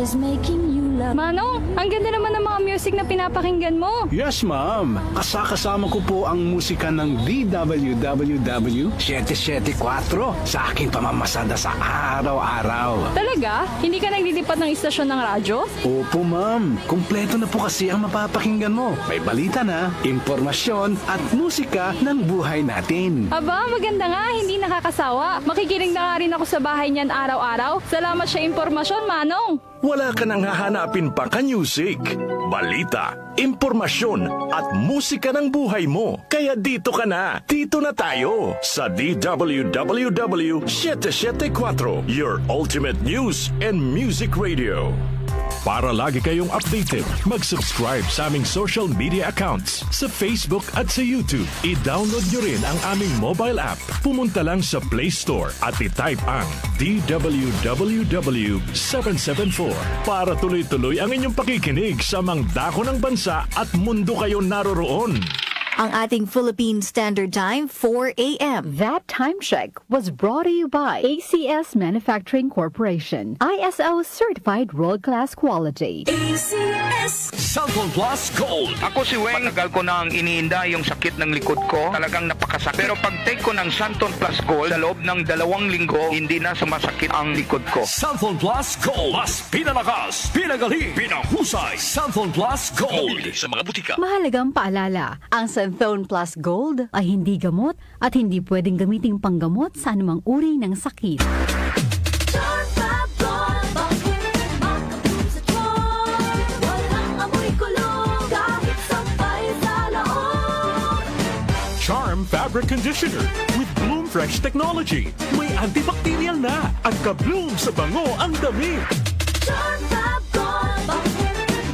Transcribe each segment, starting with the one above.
is making you love. Manong, ang ganda naman ng mga music na pinapakinggan mo. Yes, ma'am. Kasama ko po ang musika ng DWWW 774 sa aking pamamasada sa araw-araw. Talaga? Hindi ka naglilipat ng istasyon ng radyo? Opo, ma'am. Kumpleto na po kasi ang mapapakinggan mo. May balita na, impormasyon at musika ng buhay natin. Aba, maganda nga. Hindi nakakasawa. Makikinig na nga rin ako sa bahay niyan araw-araw. Salamat sa impormasyon, Manong. Wala ka nang hahanapin pa ka-music, balita, impormasyon at musika ng buhay mo. Kaya dito ka na. Dito na tayo sa DWWW 774, your ultimate news and music radio. Para lagi kayong updated, mag-subscribe sa aming social media accounts sa Facebook at sa YouTube. I-download nyo rin ang aming mobile app. Pumunta lang sa Play Store at i-type ang DWWW 774 para tuloy-tuloy ang inyong pakikinig sa mga dako ng bansa at mundo kayo naroroon. Ang ating Philippine Standard Time, 4 a.m. That time check was brought to you by ACS Manufacturing Corporation. ISO certified world-class quality. ACS Cellphone Plus Gold. Ako si Weng. Matagal ko nang iniinda yung sakit ng likod ko. Talagang napakasakit. Pero pag take ko ng Santon Plus Gold, sa loob ng 2 linggo, hindi na sumasakit ang likod ko. Cellphone Plus Gold. Mas pinalakas, pinagaling, pinahusay. Cellphone Plus Gold. Sa mga butika. Mahalagang paalala, ang Santhone Plus Gold ay hindi gamot at hindi pwedeng gamiting panggamot sa anumang uri ng sakit. Charm Fabric Conditioner with Bloom Fresh Technology. May antibacterial na at ka-bloom sa bango ang damit. Charm Fab Gold,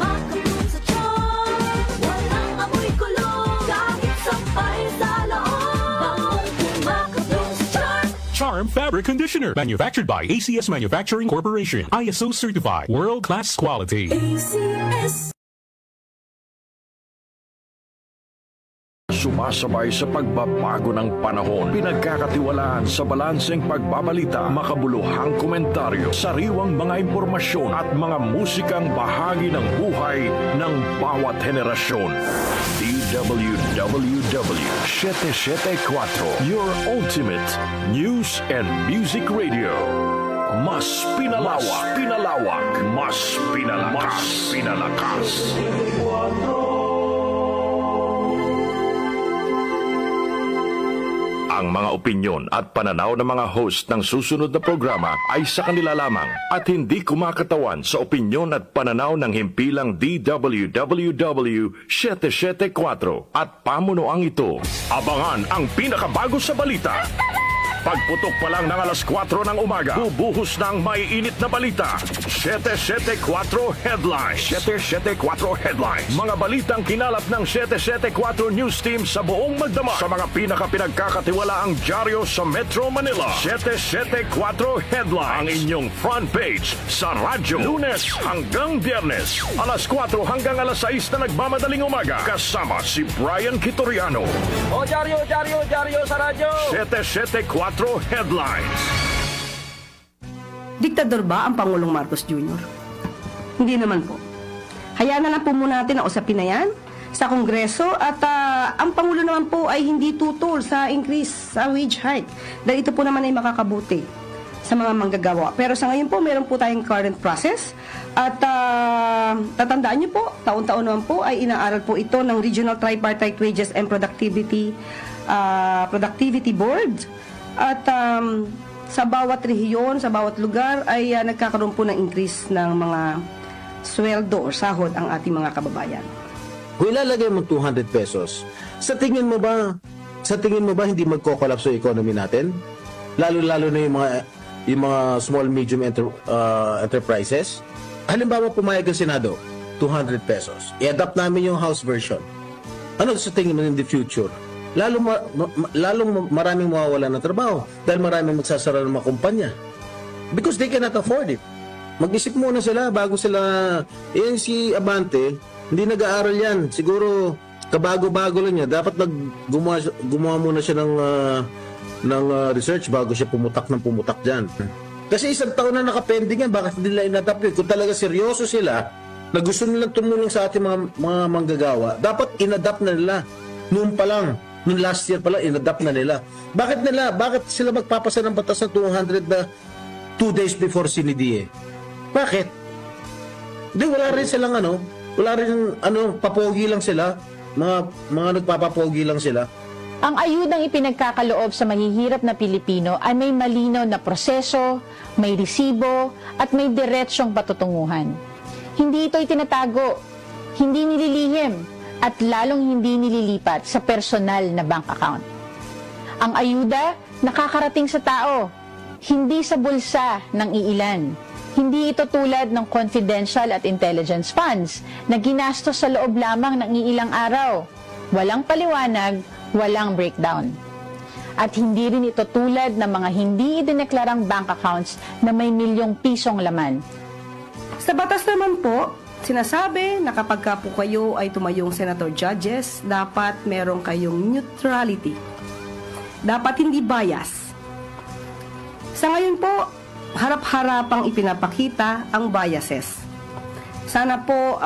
makabloom sa charm. Walang amoy kulong, kahit sampay sa loob. Makabloom sa charm. Charm Fabric Conditioner. Manufactured by ACS Manufacturing Corporation. ISO certified. World-class quality. ACS. Sumasabay sa pagbabago ng panahon, pinagkakatiwalaan sa balanseng pagbabalita, makabuluhang komentaryo, sariwang mga impormasyon at mga musikang bahagi ng buhay ng bawat henerasyon. DWWW 774, your ultimate news and music radio. Mas pinalawak, mas pinalakas. Ang mga opinyon at pananaw ng mga host ng susunod na programa ay sa kanila lamang at hindi kumakatawan sa opinyon at pananaw ng himpilang DWWW 774 at pamunuang ito. Abangan ang pinakabago sa balita. Pagputok pa lang ng alas 4 ng umaga, bubuhos ng maiinit na balita. 774 Headlines. 774 Headlines. Mga balitang kinalap ng 774 News Team sa buong magdamag. Sa mga pinaka-pinagkakatiwalaang dyaryo sa Metro Manila. 774 Headlines. Ang inyong front page sa radyo. Lunes hanggang Biyernes. Alas 4 hanggang alas 6 na nagmamadaling umaga. Kasama si Brian Kitoriano. O, dyaryo sa radyo. 774 Headlines. Diktador ba ang Pangulong Marcos Jr.? Hindi naman po. Hayaan na lang po muna natin ang usapin na yan sa Kongreso at ang Pangulo naman po ay hindi tutol sa increase sa wage hike dahil ito po naman ay makakabuti sa mga manggagawa. Pero sa ngayon po, meron po tayong current process at tatandaan niyo po, taon-taon naman po ay inaaral po ito ng Regional Tripartite Wages and Productivity Board. At sa bawat rehiyon, sa bawat lugar ay nagkakaroon po ng increase ng mga sweldo o sahod ang ating mga kababayan. Kung ilalagay mo 200 pesos, sa tingin mo ba hindi magko-collapse yung economy natin? Lalo-lalo na yung mga small medium enterprises. Halimbawa pumayag ang Senado, 200 pesos. I-adapt namin yung House version. Ano sa tingin mo in the future? Lalong maraming mawawala ng trabaho dahil maraming magsasara ng mga kumpanya because they cannot afford it. Mag-isip muna sila bago sila. Yan si Abante, hindi nag-aaral yan. Siguro kabago-bago lang niya. Dapat gumawa muna siya ng research bago siya pumutak dyan. Kasi isang taon na nakapending yan, bakit nila inadapt yun? Kung talaga seryoso sila, na gusto nilang tumulong sa ating mga manggagawa, dapat inadapt na nila. Noon pa lang, noong last year pa lang, inadapt na nila. Bakit sila magpapasa ng batas ng 200 na 2 days before CNDA? Bakit? Hindi, wala rin silang papogi lang sila. Mga nagpapapogi lang sila. Ang ayudang ipinagkakaloob sa mahihirap na Pilipino ay may malinaw na proseso, may resibo, at may diretsyong patutunguhan. Hindi ito itinatago, hindi nililihim, at lalong hindi nililipat sa personal na bank account. Ang ayuda nakakarating sa tao, hindi sa bulsa ng iilan. Hindi ito tulad ng confidential at intelligence funds na ginastos sa loob lamang ng iilang araw. Walang paliwanag, walang breakdown. At hindi rin ito tulad ng mga hindi idineklarang bank accounts na may milyong pisong laman. Sa batas naman po, sinasabi na kapag ka po kayo ay tumayong senator judges, dapat meron kayong neutrality. Dapat hindi bias. Sa ngayon po, harap-harapang ipinapakita ang biases. Sana po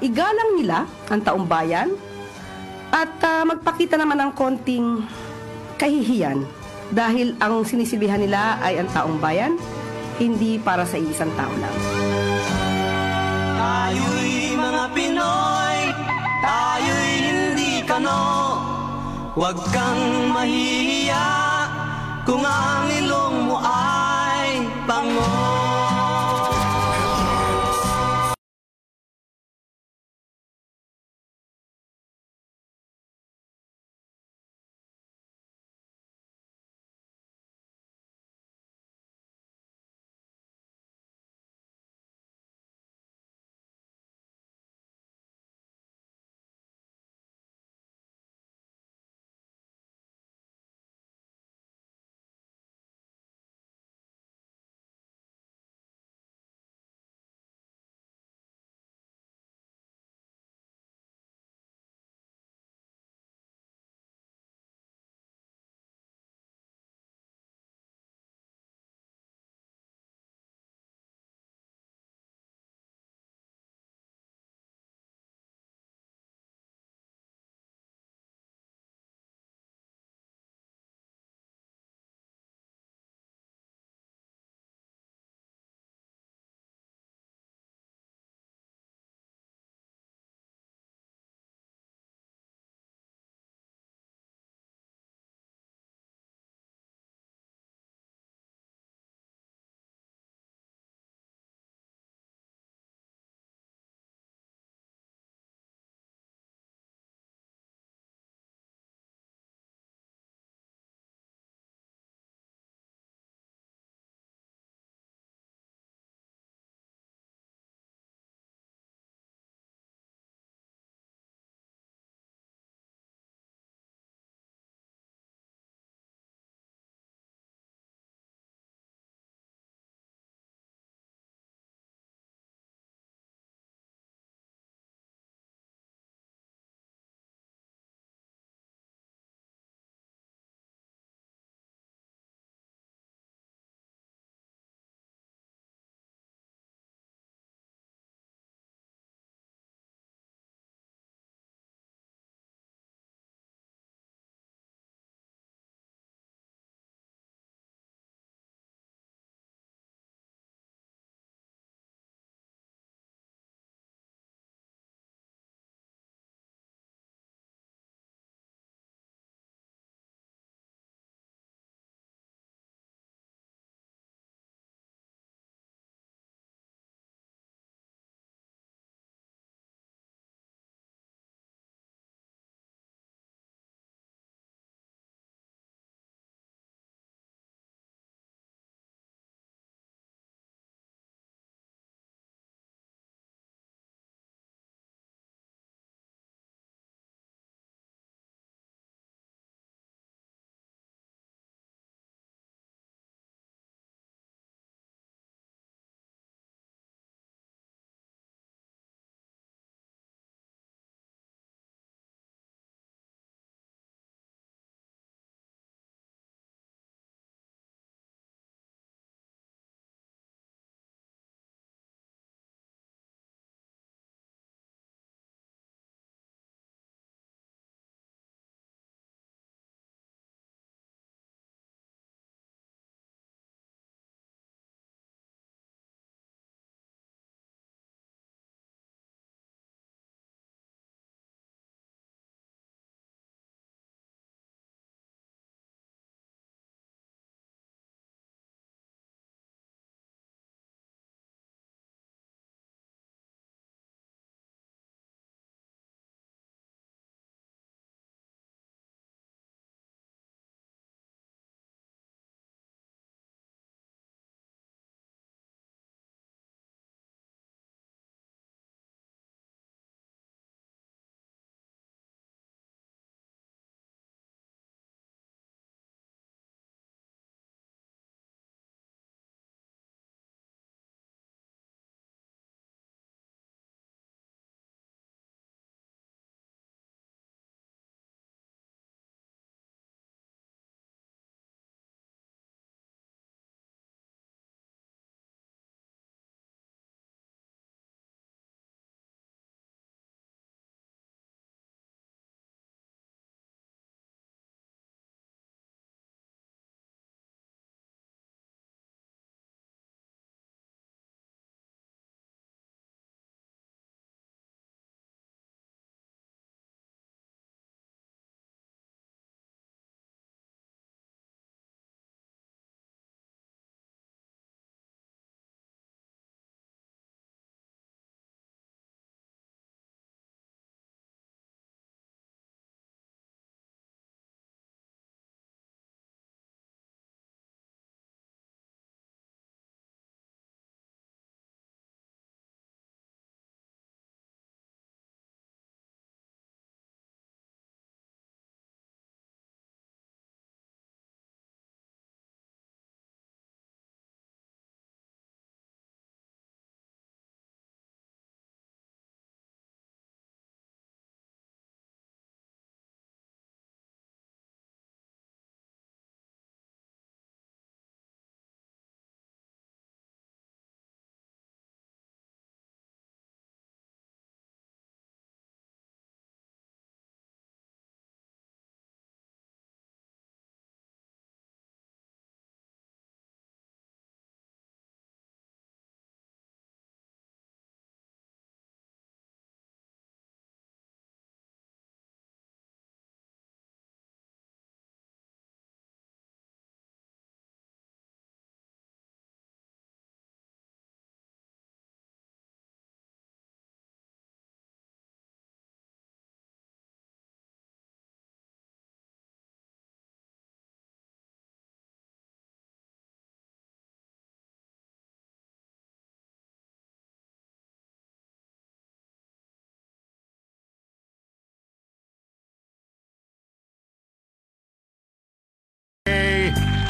igalang nila ang taong bayan at magpakita naman ng konting kahihiyan dahil ang sinisilbihan nila ay ang taong bayan, hindi para sa isang tao lang. Tayo'y mga Pinoy, tayo'y hindi kano. Huwag kang mahihiya kung ang ilong mo ay pango.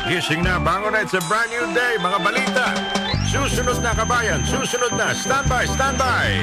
Gising na, bangon na. It's a brand new day. Mga balita. Susunod na, kabayan. Susunod na. Standby, standby.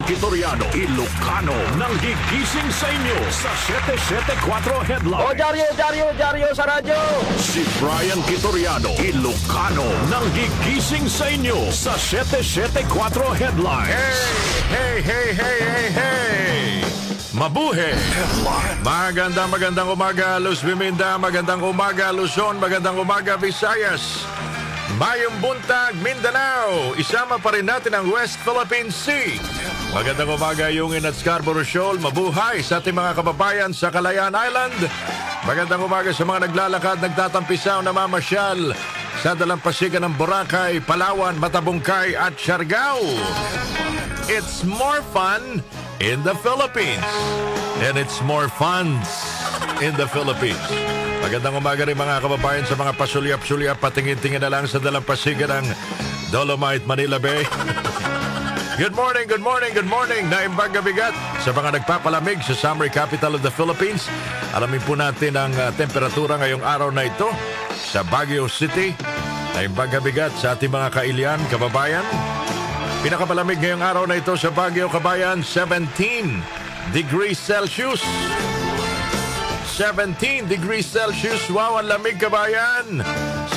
Kitoriano, Ilocano, nang gigising sa inyo sa 774 Headline. O, Jaryo sa radyo! Si Brian Kitoriano, Ilocano, nang gigising sa inyo sa 774 Headline. Hey! Mabuhay! Magandang umaga, Luz Biminda. Magandang umaga, Luzon. Magandang umaga, Visayas. Mayong buntag, Mindanao. Isama pa rin natin ang West Philippine Sea. Magandang umaga, Yungin at Scarborough Shoal. Mabuhay sa ating mga kababayan sa Kalayaan Island. Magandang umaga sa mga naglalakad, nagtatampisaw, namamasyal sa dalampasigan ng Boracay, Palawan, Matabungkay at Siargao. It's more fun in the Philippines. And it's more funds in the Philippines. Magandang umaga rin mga kababayan sa mga pasulyap-sulyap, patingin-tingin na lang sa dalampasigan ng Dolomite, Manila Bay. Good morning, good morning, good morning. Naimbang gabigat sa mga nagpapalamig sa summer capital of the Philippines. Alamin po natin ang temperatura ngayong araw na ito sa Baguio City. Naimbang gabigat sa ating mga kailian, kababayan. Pinakapalamig ngayong araw na ito sa Baguio, kabayan, 17 degrees Celsius. 17 degrees Celsius. Wow, ang lamig, kabayan.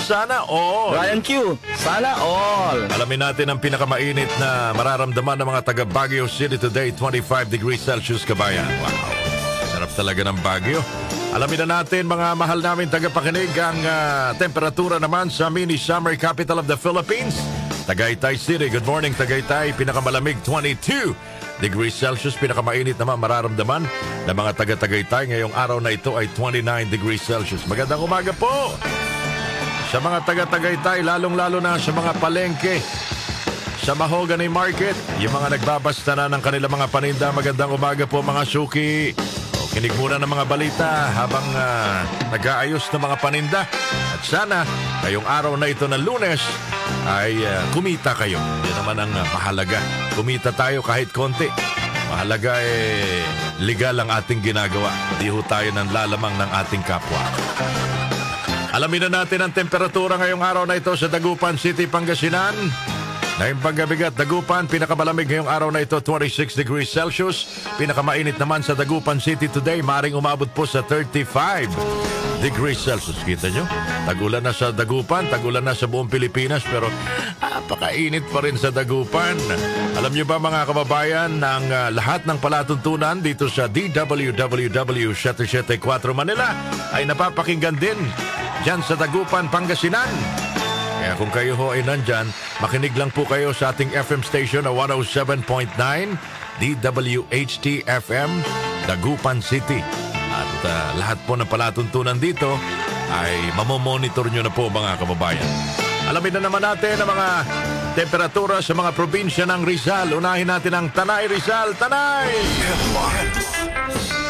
Sana all. Ryan Q, sana all. Alamin natin ang pinakamainit na mararamdaman ng mga taga Baguio City today, 25 degrees Celsius, kabayan. Wow, sarap talaga ng Baguio. Alamin na natin, mga mahal namin tagapakinig, ang temperatura naman sa mini summer capital of the Philippines, Tagaytay City. Good morning, Tagaytay. Pinakamalamig, 22 degrees Celsius. Pinakamainit naman mararamdaman ng mga taga-Tagaytay ngayong araw na ito ay 29 degrees Celsius. Magandang umaga po sa mga taga-Tagaytay, lalong-lalo na sa mga palengke, sa Mahogany Market, yung mga nagbabasta na ng kanilang mga paninda. Magandang umaga po, mga suki. O, kinig muna ng mga balita habang nag-aayos ng mga paninda. At sana, ngayong araw na ito na Lunes, ay kumita kayo. Yan naman ang mahalaga. Kumita tayo kahit konti. Mahalaga legal ang ating ginagawa. Di ho tayo ng lalamang ng ating kapwa. Alamin na natin ang temperatura ngayong araw na ito sa Dagupan City, Pangasinan. Naimbang gabigat, Dagupan, pinakamalamig ngayong araw na ito, 26 degrees Celsius. Pinakamainit naman sa Dagupan City today, maring umabot po sa 35 degrees Celsius. Kita nyo? Tagulan na sa Dagupan, tagulan na sa buong Pilipinas, pero napakainit pa rin sa Dagupan. Alam nyo ba, mga kababayan, ang lahat ng palatuntunan dito sa DWWW 774 Manila ay napapakinggan din dyan sa Dagupan, Pangasinan. Kaya kung kayo ho ay nandyan, makinig lang po kayo sa ating FM station na 107.9 DWHT FM, Dagupan City. At lahat po ng palatuntunan dito ay mamomonitor nyo na po, mga kababayan. Alamin na naman natin ang mga temperatura sa mga probinsya ng Rizal. Unahin natin ang Tanay, Rizal. Tanay!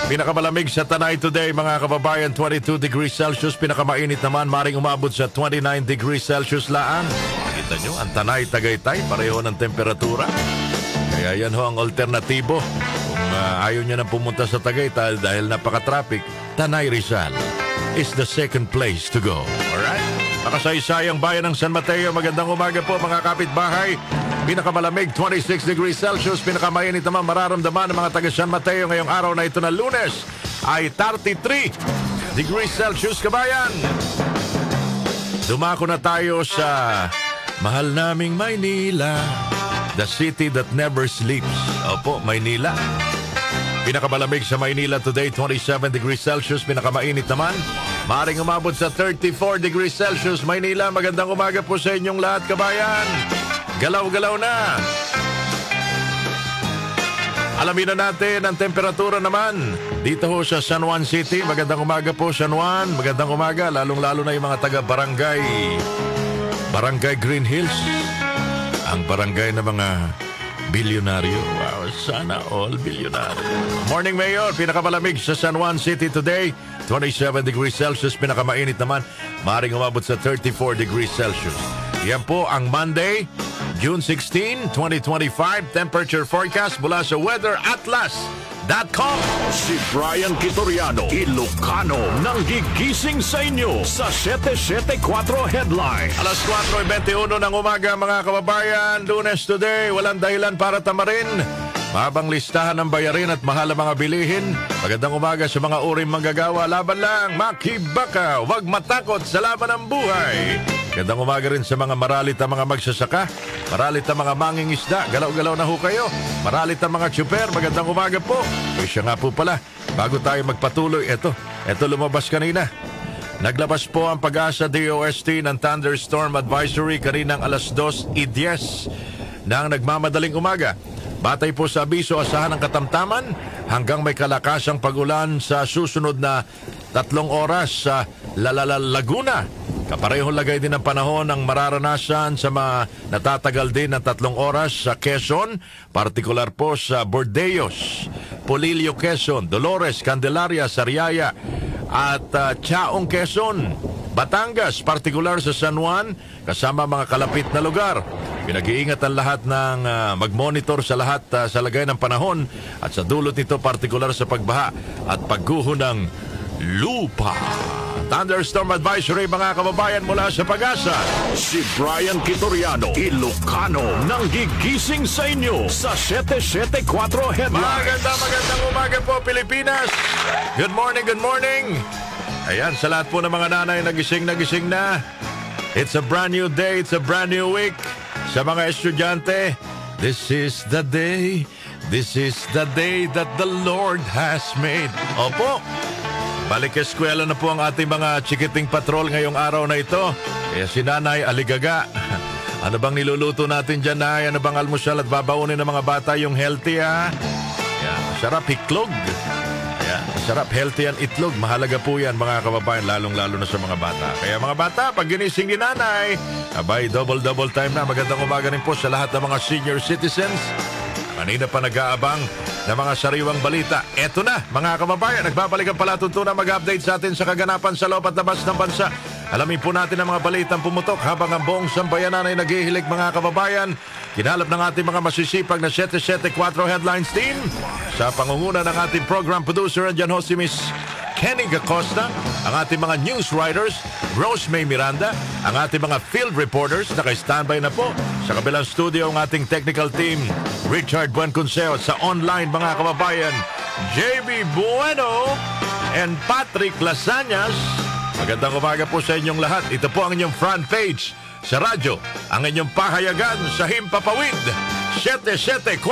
Pinakamalamig sa Tanay today, mga kababayan, 22 degrees Celsius. Pinakamainit naman, maring umabot sa 29 degrees Celsius laan. Kita nyo, ang Tanay, Tagaytay, pareho ng temperatura. Kaya yan ho ang alternatibo. Kung ayaw nyo na pumunta sa Tagaytay dahil napaka-traffic, Tanay, Rizal is the second place to go. Alright? Makasaysayang bayan ng San Mateo, magandang umaga po, mga kapitbahay. Pinakamalamig, 26 degrees Celsius. Pinakamainit naman mararamdaman ng mga taga San Mateo ngayong araw na ito na Lunes ay 33 degrees Celsius, kabayan. Dumako na tayo sa mahal naming Maynila, the city that never sleeps. Opo, Maynila. Pinakamalamig sa Maynila today, 27 degrees Celsius. Pinakamainit naman, maring umabot sa 34 degrees Celsius. Maynila, magandang umaga po sa inyong lahat, kabayan. Galaw-galaw na. Alamin na natin ang temperatura naman dito ho sa San Juan City. Magandang umaga po, San Juan. Magandang umaga, lalong-lalo na yung mga taga-barangay Green Hills. Ang barangay na mga bilyonaryo. Wow, sana all bilyonaryo. Morning, Mayor. Pinakamalamig sa San Juan City today, 27 degrees Celsius. Pinakamainit naman, maaaring umabot sa 34 degrees Celsius. Yan po ang Monday, June 16, 2025. Temperature forecast mula sa weatheratlas.com. Si Brian Kitoriano, Ilocano, nang gigising sa inyo sa 774 Headline. Alas 4:21 ng umaga, mga kababayan. Lunes today, walang dahilan para tamarin. Mahabang listahan ng bayarin at mahal ang mga bilihin. Magandang umaga sa mga uring manggagawa. Laban lang, makibaka, huwag matakot sa laban ng buhay. Magandang umaga rin sa mga maralit na mga magsasaka, maralit na mga mangingisda. Galaw-galaw na ho kayo. Maralit na mga tsuper, magandang umaga po. E siya nga po pala, bago tayo magpatuloy, eto lumabas kanina. Naglabas po ang Pag-asa DOST ng Thunderstorm Advisory kaninang alas 2:10 ng nagmamadaling umaga. Batay po sa abiso, asahan ng katamtaman hanggang may kalakasang pag-ulan sa susunod na 3 oras sa Laguna. Kaparehong lagay din ng panahon ang mararanasan sa mga natatagal din ng 3 oras sa Quezon, partikular po sa Bordeos, Polillo, Quezon, Dolores, Candelaria, Sariaya at Chaong, Quezon. Batangas, partikular sa San Juan, kasama mga kalapit na lugar. Pinag-iingat ang lahat ng mag-monitor sa lahat sa lagay ng panahon at sa dulot nito partikular sa pagbaha at pagguho ng lupa. Thunderstorm advisory mga kababayan mula sa Pag-asa. Si Brian Kitoriano, Ilocano, nang gigising sa inyo sa 774 Headlines. Magandang umaga po Pilipinas. Good morning, good morning. Ayan, sa lahat po ng mga nanay nagising na. It's a brand new day, it's a brand new week. Sa mga estudyante, this is the day that the Lord has made. Opo, balik eskwela na po ang ating mga chikiting patrol ngayong araw na ito. Kaya si Nanay Aligaga, ano bang niluluto natin dyan, Nay? Ano bang almusal at babaunin ng mga bata yung healthy, ha? Yan, masarap hiklog. Yan, masarap healthy ang itlog. Mahalaga po yan, mga kababayan, lalong-lalo na sa mga bata. Kaya mga bata, pag ginising ni Nanay, abay, double time na. Magandang umaga rin po sa lahat ng mga senior citizens. Kanina pa nag-aabang ng mga sariwang balita. Eto na, mga kababayan, nagbabalik ang palatuntunan mag-update sa atin sa kaganapan sa loob at labas ng bansa. Alamin po natin ang mga balitang pumutok habang ang buong sambayanan ay naghihilig, mga kababayan. Kinalap ng ating mga masisipag na 774 Headlines team sa pangunguna ng ating program producer, andyan ho si Miss Kenny Gacosta, ang ating mga news writers, Rose May Miranda, ang ating mga field reporters, naka-standby na po. Sa kabilang studio, ang ating technical team, Richard Buenconseo, sa online, mga kababayan, JB Bueno and Patrick Lasanyas. Magandang umaga po sa inyong lahat. Ito po ang inyong front page sa radyo, ang inyong pahayagan sa Himpapawid. 774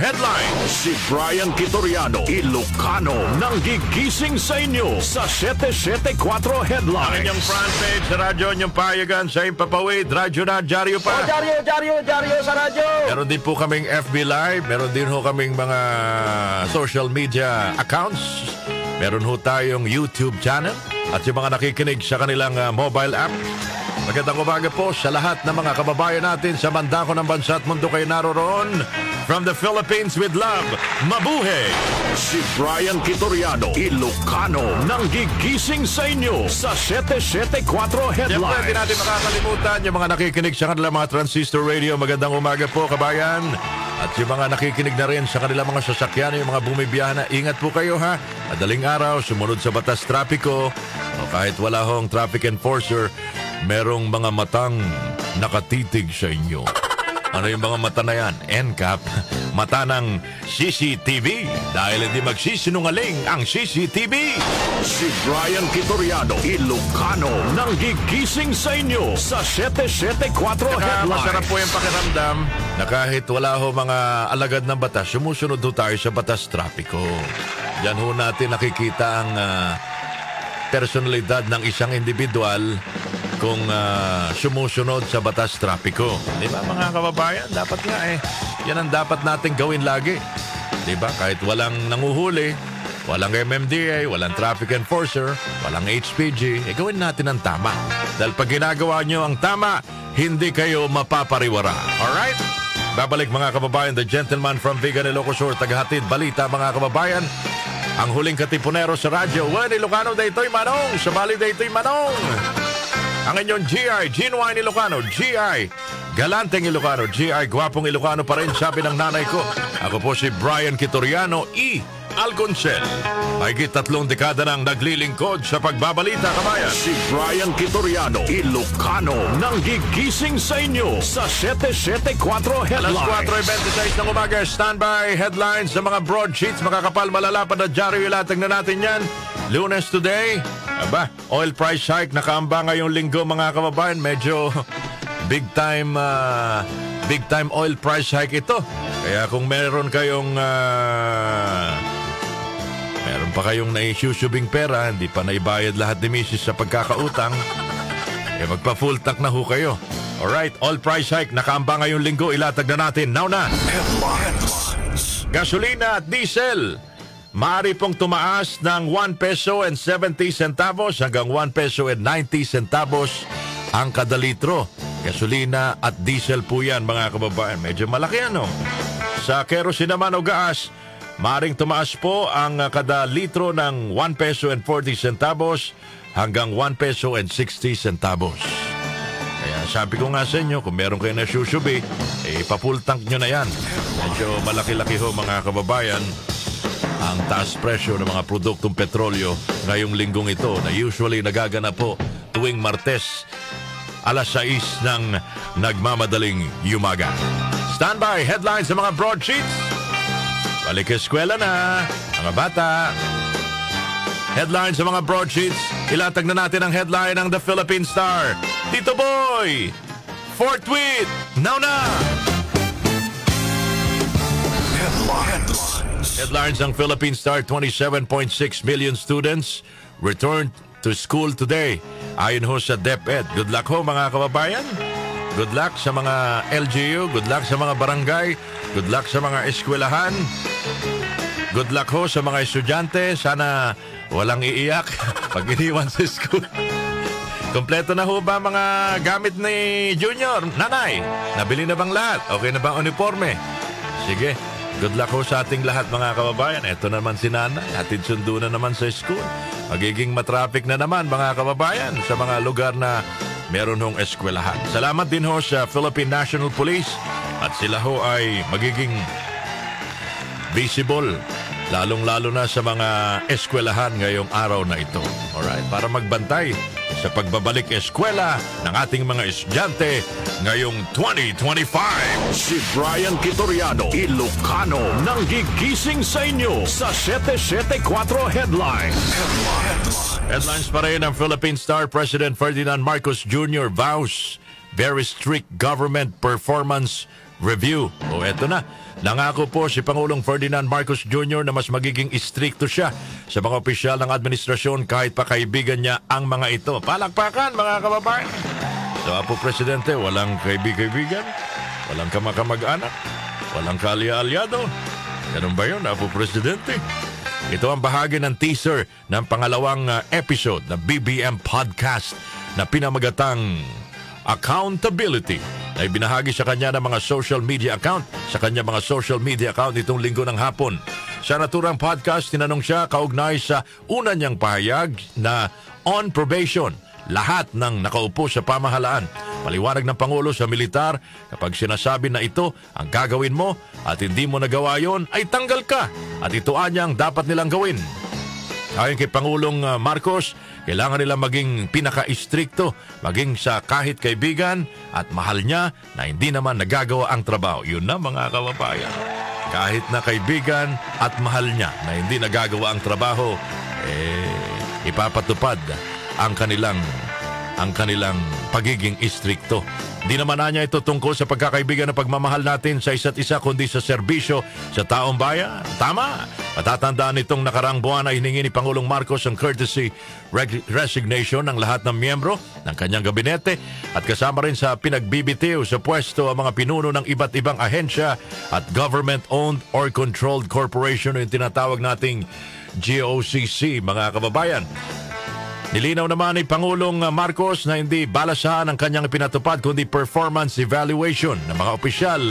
Headlines. Si Brian Kitoriano, Ilocano, nang gigising sa inyo sa 774 Headlines. Ang inyong front page sa radyo, inyong pahayagan sa Himpapawid. Radyo na, dyaryo pa. Dyaryo sa radyo. Meron din po kaming FB Live. Meron din ho kaming mga social media accounts. Meron ho tayong YouTube channel. At yung mga nakikinig sa kanilang mobile app. Magandang umaga po sa lahat ng mga kababayan natin sa mandako ng bansa at mundo kayo naroroon. From the Philippines with love, mabuhay! Si Brian Kitoriano, Ilocano, nang gigising sa inyo sa 774 Headlines. Siyempre, hindi natin makakalimutan yung mga nakikinig sa kanilang mga transistor radio. Magandang umaga po, kabayan. At yung mga nakikinig na rin sa kanilang mga sasakyan, yung mga bumibiyahana, ingat po kayo, ha. Madaling araw, sumunod sa batas trapiko. O kahit wala hong traffic enforcer, merong mga matang nakatitig sa inyo. Ano yung mga mata na yan? NCAP, mata ng CCTV. Dahil hindi magsisinungaling ang CCTV. Si Brian Kitoriano, Ilocano, nang gigising sa inyo sa 774 Headlines. Masarap po yung pakiramdam na kahit wala ho mga alagad ng batas, sumusunod ho tayo sa batas trapiko. Diyan ho natin nakikita ang personalidad ng isang individual kung sumusunod sa batas trapiko. Di ba, mga kababayan? Dapat nga yan ang dapat natin gawin lagi. Di ba? Kahit walang nanguhuli, walang MMDA, walang traffic enforcer, walang HPG, gawin natin ang tama. Dahil pag ginagawa nyo ang tama, hindi kayo mapapariwara. Alright? Babalik, mga kababayan, the gentleman from Vigan, Ilocos Sur, tagahatid balita, mga kababayan. Ang huling katipunero sa radyo, Ilocano daytoy Manong, Sabali daytoy Manong. Ang inyong GI, Genuine Ilocano, GI, Galanteng Ilocano, GI, Gwapong Ilocano pa rin, sabi ng nanay ko. Ako po si Brian Kitoriano, Alconcel. Mahigit 3 dekada nang naglilingkod sa pagbabalita, kabayan. Si Brian Kitoriano, Ilocano, nang gigising sa inyo sa 774 Headlines. Alas 4:26 ng umaga, standby headlines sa mga broadsheets, makakapal, malalapad at dyaryo. Ilatag na natin yan. Lunes today. Aba, oil price hike nakaamba ngayong linggo, mga kababayan. Medyo big time oil price hike ito. Kaya kung meron kayong meron pa kayong naisusubing pera, hindi pa naibayad lahat ni Mrs. sa pagkakautang, magpa full tank na ho kayo. Alright, oil price hike nakaamba ngayong linggo. Ilatag na natin. Now na. Gasolina at diesel maaari pong tumaas ng 1 peso and 70 centavos hanggang 1 peso and 90 centavos ang kada litro. Gasolina at diesel po yan, mga kababayan. Medyo malaki ano. Sa kerosene naman o gas, maaring tumaas po ang kada litro ng 1 peso and 40 centavos hanggang 1 peso and 60 centavos. Kaya sabi ko nga sa inyo, kung meron kayo na susubi, ipa-full tank nyo na yan. Medyo malaki-laki ho mga kababayan ang taas presyo ng mga produktong petrolyo ngayong linggong ito na usually nagaganap po tuwing Martes, alas 6 ng nagmamadaling yumaga. Standby, headlines sa mga broadsheets. Balik eskwela na, mga bata. Headlines sa mga broadsheets. Ilatag na natin ang headline ng The Philippine Star. Tito Boy, fourth tweet, now na! Headlines ng Philippine Star, 27.6 million students returned to school today. Ayon ho sa DepEd. Good luck ho mga kababayan. Good luck sa mga LGU. Good luck sa mga barangay. Good luck sa mga eskwelahan. Good luck ho sa mga estudyante. Sana walang iiyak pag iniwan sa school. Kompleto na ho ba mga gamit ni Junior? Nanay, nabili na bang lahat? Okay na bang uniforme? Sige. Good luck ho sa ating lahat mga kababayan. Ito naman si Nanay. Hatid sundo na naman sa school. Magiging matraffic na naman mga kababayan sa mga lugar na meron hong eskwelahan. Salamat din ho sa Philippine National Police at sila ho ay magiging visible lalong-lalo na sa mga eskwelahan ngayong araw na ito. Alright, para magbantay sa pagbabalik eskwela ng ating mga estudyante ngayong 2025. Si Brian Quitoriano, Ilocano, nang gigising sa inyo sa 774 Headlines. Headlines pa rin ng Philippine Star. President Ferdinand Marcos Jr. vows very strict government performance review. O eto na. Nangako po si Pangulong Ferdinand Marcos Jr. na mas magiging istrikto siya sa mga opisyal ng administrasyon kahit pa kaibigan niya ang mga ito. Palakpakan mga kababayan! Sa po Presidente, walang kaibigan, walang kamag-anak, walang kaalya-alyado. Ganun ba yun, Apo Presidente? Ito ang bahagi ng teaser ng pangalawang episode ng BBM Podcast na pinamagatang Accountability na ibinahagi sa kanya ng mga social media account itong linggo ng hapon. Sa naturang podcast, tinanong siya kaugnay sa una niyang pahayag na on probation lahat ng nakaupo sa pamahalaan. Paliwanag ng Pangulo sa militar, kapag sinasabi na ito ang gagawin mo at hindi mo nagawa yon, ay tanggal ka at ito anyang dapat nilang gawin. Ayon kay Pangulong Marcos, kailangan nila maging pinaka-istrikto, maging sa kahit kaibigan at mahal niya na hindi naman nagagawa ang trabaho. Yun na mga kababayan. Kahit na kaibigan at mahal niya na hindi nagagawa ang trabaho, ipapatupad ang kanilang pagiging istrikto. Di naman na niya ito tungkol sa pagkakaibigan na pagmamahal natin sa isa't isa kundi sa serbisyo sa taong bayan. Tama! Matatandaan itong nakarang buwan ay hiningi ni Pangulong Marcos ang courtesy resignation ng lahat ng miyembro ng kanyang gabinete at kasama rin sa pinagbibitiw sa pwesto ang mga pinuno ng iba't ibang ahensya at government-owned or controlled corporation o yung tinatawag nating GOCC, mga kababayan. Nilinaw naman ni Pangulong Marcos na hindi balasahan ang kanyang pinatupad kundi performance evaluation ng mga opisyal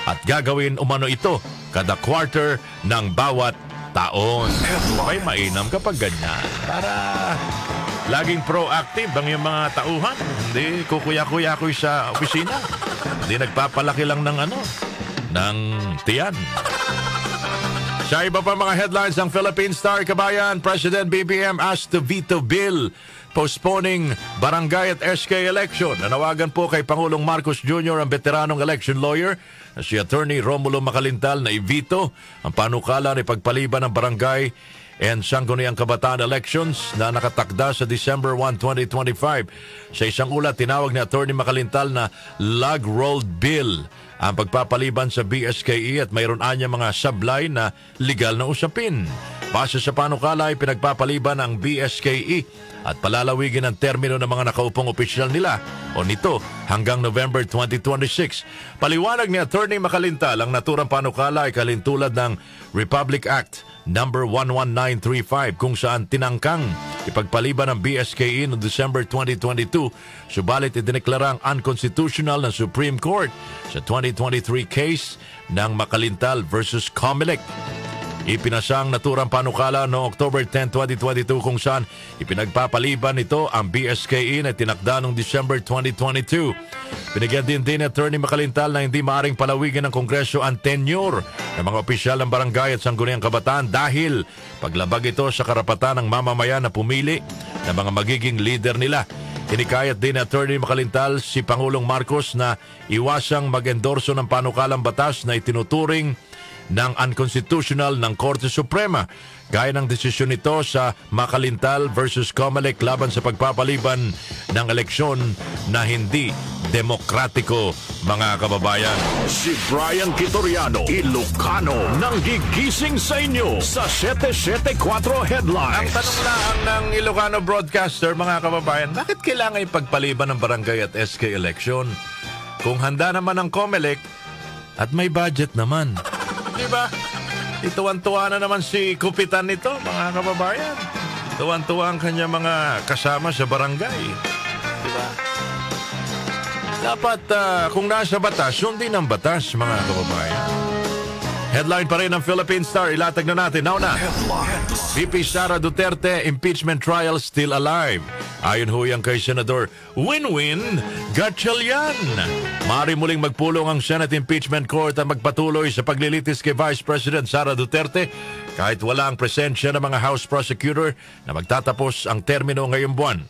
at gagawin umano ito kada quarter ng bawat taon. May mainam kapag ganyan para laging proactive ang yung mga tauhan. Hindi kukuya-kuya-kuy sa opisina. Hindi nagpapalaki lang ng tiyan. Sa iba pa mga headlines ng Philippine Star, kabayan, President BBM asked to veto bill postponing barangay at SK election. Nanawagan po kay Pangulong Marcos Jr. ang veteranong election lawyer na si Attorney Romulo Macalintal na i-veto ang panukala ni pagpaliban ng barangay and Sangguniang Kabataan elections na nakatakda sa December 1, 2025. Sa isang ulat, tinawag ni Attorney Macalintal na log rolled bill ang pagpapaliban sa BSKE at mayroon anya mga sablay na legal na usapin. Base sa panukala ay pinagpapaliban ang BSKE at palalawigin ang termino ng mga nakaupong opisyal nila o nito hanggang November 2026. Paliwanag ni Attorney Macalintal ang naturang panukala ay kalintulad ng Republic Act number 11935 kung saan tinangkang ipagpaliban ng BSKE noong December 2022, subalit idineklarang unconstitutional ng Supreme Court sa 2023 case ng Macalintal versus Comelec. ipinasang naturang panukala noong October 10, 2022 kung saan ipinagpapaliban ito ang BSKE na tinakda noong December 2022. Binigyan din ni Attorney Makalintal na hindi maaring palawigin ng Kongreso ang tenure ng mga opisyal ng barangay at sangguniang kabataan dahil paglabag ito sa karapatan ng mamamayan na pumili ng mga magiging leader nila. Hinikayat din ni Attorney Makalintal si Pangulong Marcos na iwasang mag-endorso ng panukalang batas na itinuturing ng unconstitutional ng Korte Suprema, gaya ng desisyon nito sa Makalintal versus Comelec laban sa pagpapaliban ng eleksyon na hindi demokratiko, mga kababayan. Si Brian Kitoriano, Ilocano, nang gigising sa inyo sa 774 Headlines. Ang tanong lang ng Ilocano broadcaster, mga kababayan, bakit kailangan ipagpaliban ng barangay at SK election kung handa naman ang Comelec at may budget naman? Diba? Ituwan-tuwa na naman si Kupitan nito, mga kababayan. Tuwan-tuwa ang kanya mga kasama sa barangay. Diba? Dapat kung nasa batas, sundin ang batas, mga kababayan. Headline pa rin ng Philippine Star. Ilatag na natin. Now na. VP Sara Duterte, impeachment trial still alive. Ayon ho yan kay Senador Winwin Gatchalian. Maaari muling magpulong ang Senate Impeachment Court at magpatuloy sa paglilitis kay Vice President Sara Duterte kahit wala ang presensya ng mga House Prosecutor na magtatapos ang termino ngayong buwan.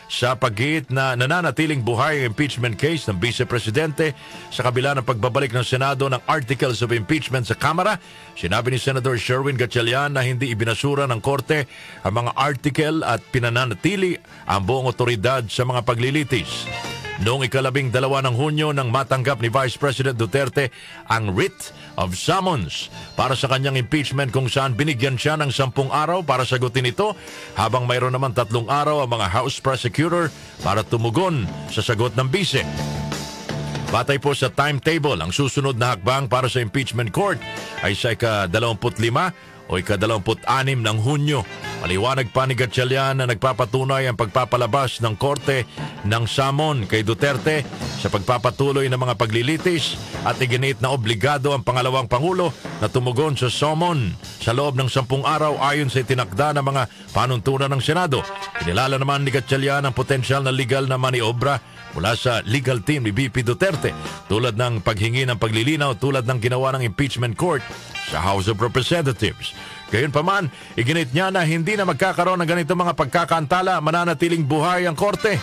Sa paggit na nananatiling buhay ang impeachment case ng Vice Presidente sa kabila ng pagbabalik ng Senado ng Articles of Impeachment sa Kamara, sinabi ni Senator Sherwin Gatchalian na hindi ibinasura ng Korte ang mga article at pinananatili ang buong otoridad sa mga paglilitis. Noong 12 ng Hunyo nang matanggap ni Vice President Duterte ang writ of summons para sa kanyang impeachment kung saan binigyan siya ng 10 araw para sagutin ito habang mayroon naman 3 araw ang mga House Prosecutor para tumugon sa sagot ng bise. Batay po sa timetable, ang susunod na hakbang para sa impeachment court ay sa ika-25 o ika-26 ng Hunyo. Maliwanag pa ni Gatchalian na nagpapatunay ang pagpapalabas ng Korte ng samon kay Duterte sa pagpapatuloy ng mga paglilitis at iginit na obligado ang pangalawang Pangulo na tumugon sa summon sa loob ng 10 araw ayon sa itinakda ng mga panuntunan ng Senado. Kinilala naman ni Gatchalian ang potensyal na legal na maniobra mula sa legal team ni VP Duterte tulad ng paghingi ng paglilinaw tulad ng ginawa ng impeachment court sa House of Representatives. Gayunpaman, iginit niya na hindi na magkakaroon ng ganitong mga pagkakaantala, mananatiling buhay ang Korte.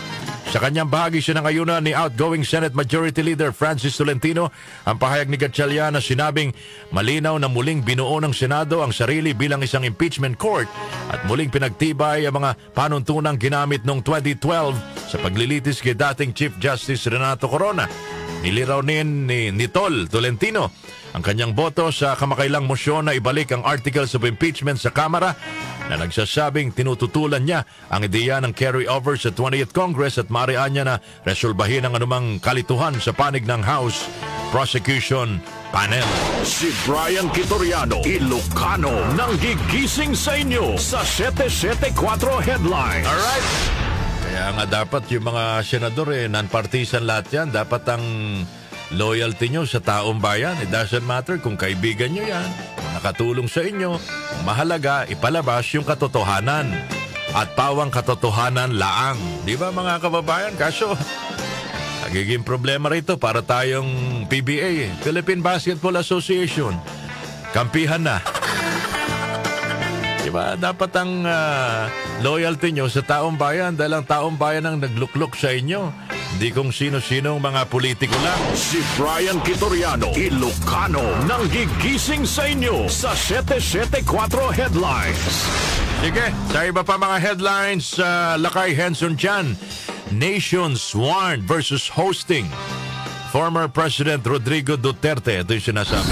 Sa kanyang bahagi siya ng ayuna ni outgoing Senate Majority Leader Francis Tolentino ang pahayag ni Gatchalian na sinabing malinaw na muling binuo ng Senado ang sarili bilang isang impeachment court at muling pinagtibay ang mga panuntunang ginamit noong 2012 sa paglilitis kay dating Chief Justice Renato Corona. Niliraw ni Tol Tolentino ang kanyang boto sa kamakailang mosyon na ibalik ang Articles of Impeachment sa Kamara na nagsasabing tinututulan niya ang ideya ng carry-over sa 20th Congress at maaarian niya na resolbahin ang anumang kalituhan sa panig ng House Prosecution Panel. Si Brian Kitoriano, Ilocano, nang gigising sa inyo sa 774 Headlines. Alright. Kaya nga dapat yung mga senador non-partisan lahat yan. Dapat ang loyalty nyo sa taong bayan. It doesn't matter kung kaibigan nyo yan, kung nakatulong sa inyo. Mahalaga, ipalabas yung katotohanan. At pawang katotohanan laang. Di ba mga kababayan? Kaso, nagiging problema rito para tayong PBA, Philippine Basketball Association. Kampihan na. Diba? Dapat ang loyalty nyo sa taong bayan dahil ang taong bayan ang nagluklok sa inyo. Hindi kung sino-sinong mga politiko lang. Si Brian Kitoriano, Ilocano, nang gigising sa inyo sa 774 Headlines. Sige, sa iba pa mga headlines, Lakay Henson Chan, Nations warned versus hosting. Former President Rodrigo Duterte, ito yung sinasabi.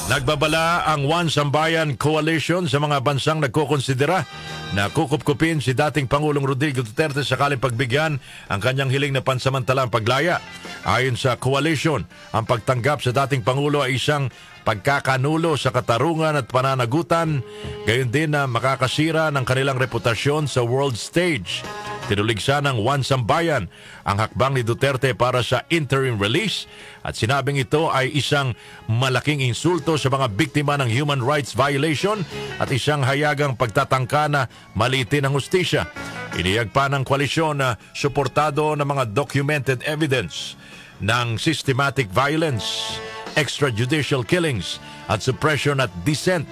Nagbabala ang One Sambayan Coalition sa mga bansang nagkukonsidera na kukupkupin si dating Pangulong Rodrigo Duterte sakaling pagbigyan ang kanyang hiling na pansamantalang paglaya. Ayon sa coalition, ang pagtanggap sa dating Pangulo ay isang pagkakanulo sa katarungan at pananagutan, gayon din na makakasira ng kanilang reputasyon sa world stage. Tinuligsa ng One Sambayan ang hakbang ni Duterte para sa interim release at sinabing ito ay isang malaking insulto sa mga biktima ng human rights violation at isang hayagang pagtatangka na maliitin ang hustisya. Iniyag pa ng koalisyon na suportado ng mga documented evidence ng systematic violence, extrajudicial killings at suppression at dissent.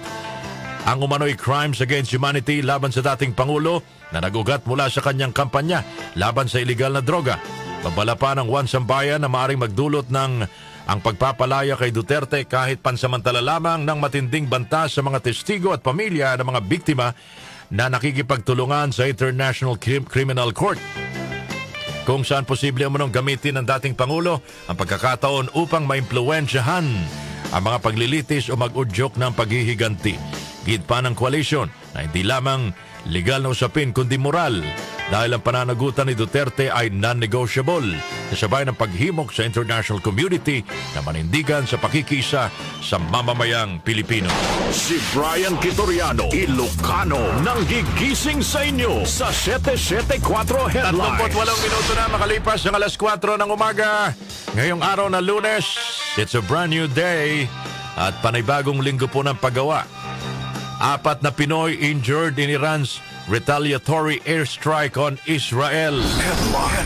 Ang umano'y crimes against humanity laban sa dating Pangulo na nagugat mula sa kanyang kampanya laban sa iligal na droga. Babala pa ng One Sambayan na maaaring magdulot ng ang pagpapalaya kay Duterte kahit pansamantala lamang ng matinding banta sa mga testigo at pamilya ng mga biktima na nakikipagtulungan sa International Criminal Court. Kung saan posible umunong gamitin ng dating Pangulo ang pagkakataon upang maimpluwensyahan ang mga paglilitis o mag-udyok ng paghihiganti. Gid pa ng koalisyon na hindi lamang legal na usapin kundi moral dahil ang pananagutan ni Duterte ay non-negotiable kasabay ng paghimok sa international community na manindigan sa pakikisa sa mamamayang Pilipino. Si Brian Kitoriano, Ilocano, nang gigising sa inyo sa 774 Headlines. 38 minuto na makalipas ang alas 4 ng umaga. Ngayong araw na Lunes, it's a brand new day at panibagong linggo po ng paggawa. 4 na Pinoy injured in Iran's retaliatory airstrike on Israel.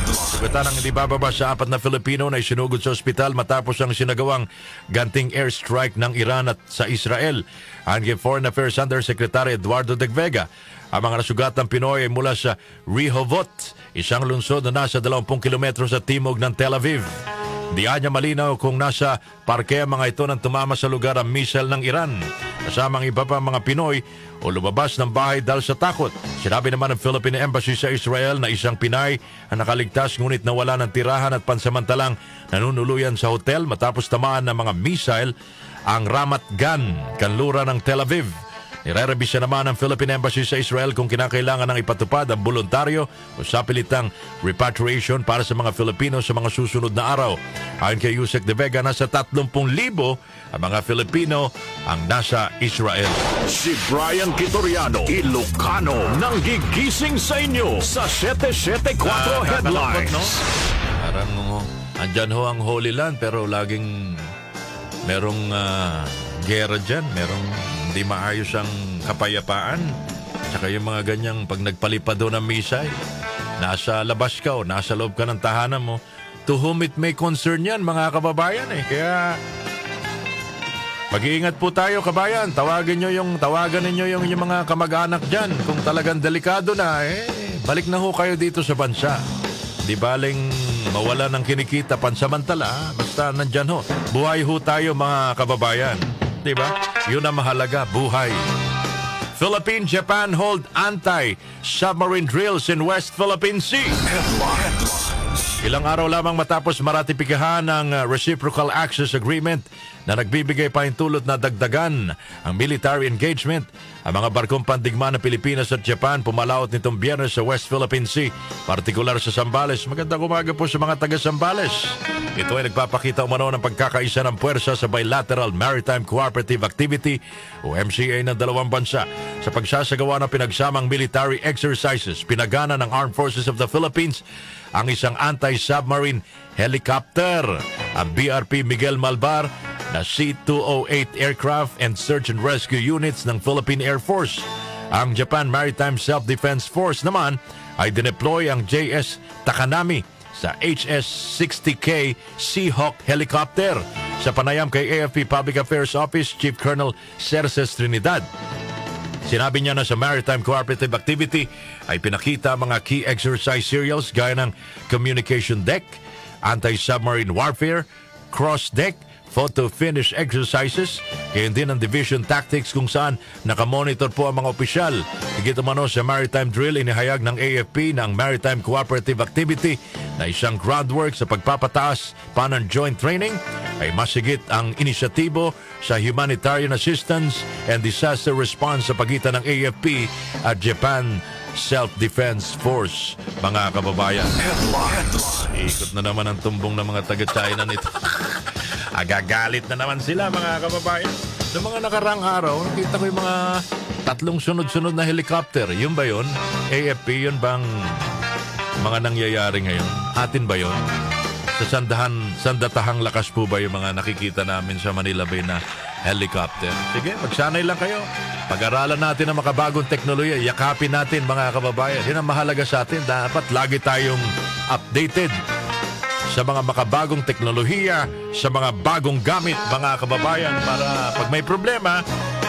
Sugatan ang hindi bababa sa 4 na Filipino na isinugod sa ospital matapos ang sinagawang ganting airstrike ng Iran at sa Israel. Ayon kay Foreign Affairs Undersecretary Eduardo de Vega, ang mga nasugatang Pinoy ay mula sa Rehovot, isang lungsod na nasa 20 kilometro sa timog ng Tel Aviv. Di anya malinaw kung nasa parke ang mga ito nang tumama sa lugar ang missile ng Iran. Kasamang iba pa mga Pinoy o lumabas ng bahay dahil sa takot. Sinabi naman ng Philippine Embassy sa Israel na isang Pinay ang nakaligtas ngunit nawala ng tirahan at pansamantalang nanunuluyan sa hotel matapos tamaan ng mga missile ang Ramat Gan, kanluran ng Tel Aviv. Nirerebisya naman ng Philippine Embassy sa Israel kung kinakailangan ng ipatupad ang voluntaryo o sapilitang repatriation para sa mga Filipino sa mga susunod na araw. Ayon kay Yusek de Vega, nasa 30,000 ang mga Filipino ang nasa Israel. Si Brian Kitoriano, Ilocano, nang gigising sa inyo sa 774 Headlines. No? Parang andyan ho ang Holy Land pero laging merong gera dyan, merong hindi maayos ang kapayapaan. Tsaka yung mga ganyang pag nagpalipad doon ng misay, nasa labas ka o nasa loob ka ng tahanan mo, to whom it may concern yan, mga kababayan eh. Kaya mag-iingat po tayo, kabayan. Tawagan ninyo yung mga kamag-anak dyan. Kung talagang delikado na, balik na ho kayo dito sa bansa. Di baling mawala ng kinikita pansamantala, basta nandyan ho. Buhay ho tayo, mga kababayan. Diba? Yun ang mahalaga, buhay. Philippine-Japan hold anti-submarine drills in West Philippine Sea. Ilang araw lamang matapos maratipikahan ang Reciprocal Access Agreement na nagbibigay pahintulot na dagdagan ang military engagement, ang mga barkong pandigma ng Pilipinas at Japan pumalaot nitong Biyernes sa West Philippine Sea, partikular sa Zambales. Magandang umaga po sa mga taga-Zambales. Ito ay nagpapakita umano ng pagkakaisa ng puwersa sa Bilateral Maritime Cooperative Activity o MCA ng dalawang bansa sa pagsasagawa ng pinagsamang military exercises. Pinagana ng Armed Forces of the Philippines ang isang anti-submarine helicopter, ang BRP Miguel Malvar na C-208 aircraft and search and rescue units ng Philippine Air Force. Ang Japan Maritime Self-Defense Force naman ay dineploy ang JS Takanami sa HS-60K Seahawk helicopter sa panayam kay AFP Public Affairs Office Chief Colonel Cerces Trinidad. Sinabi niya na sa Maritime Cooperative Activity ay pinakita mga key exercise serials gaya ng communication deck, anti-submarine warfare, cross-deck, photo-finish exercises, gayon din ang division tactics kung saan nakamonitor po ang mga opisyal. Higit umano sa maritime drill, inihayag ng AFP na ang Maritime Cooperative Activity na isang groundwork sa pagpapataas pa ng joint training ay masigit ang inisyatibo sa humanitarian assistance and disaster response sa pagitan ng AFP at Japan Self-Defense Force. Mga kababayan, ikot na naman ang tumbong ng mga taga-China nito. Agagalit na naman sila, mga kababayan. Noong mga nakarang araw, nakita ko yung mga 3 sunod-sunod na helicopter. Yun ba yun? AFP, yun bang mga nangyayari ngayon? Atin ba yun? Sa sandatahang lakas po ba yung mga nakikita namin sa Manila Bay na helicopter? Sige, magsanay lang kayo. Pag-aralan natin ang makabagong teknolohiya, yakapin natin, mga kababayan. Yan ang mahalaga sa atin. Dapat lagi tayong updated sa mga makabagong teknolohiya, sa mga bagong gamit, mga kababayan, para pag may problema,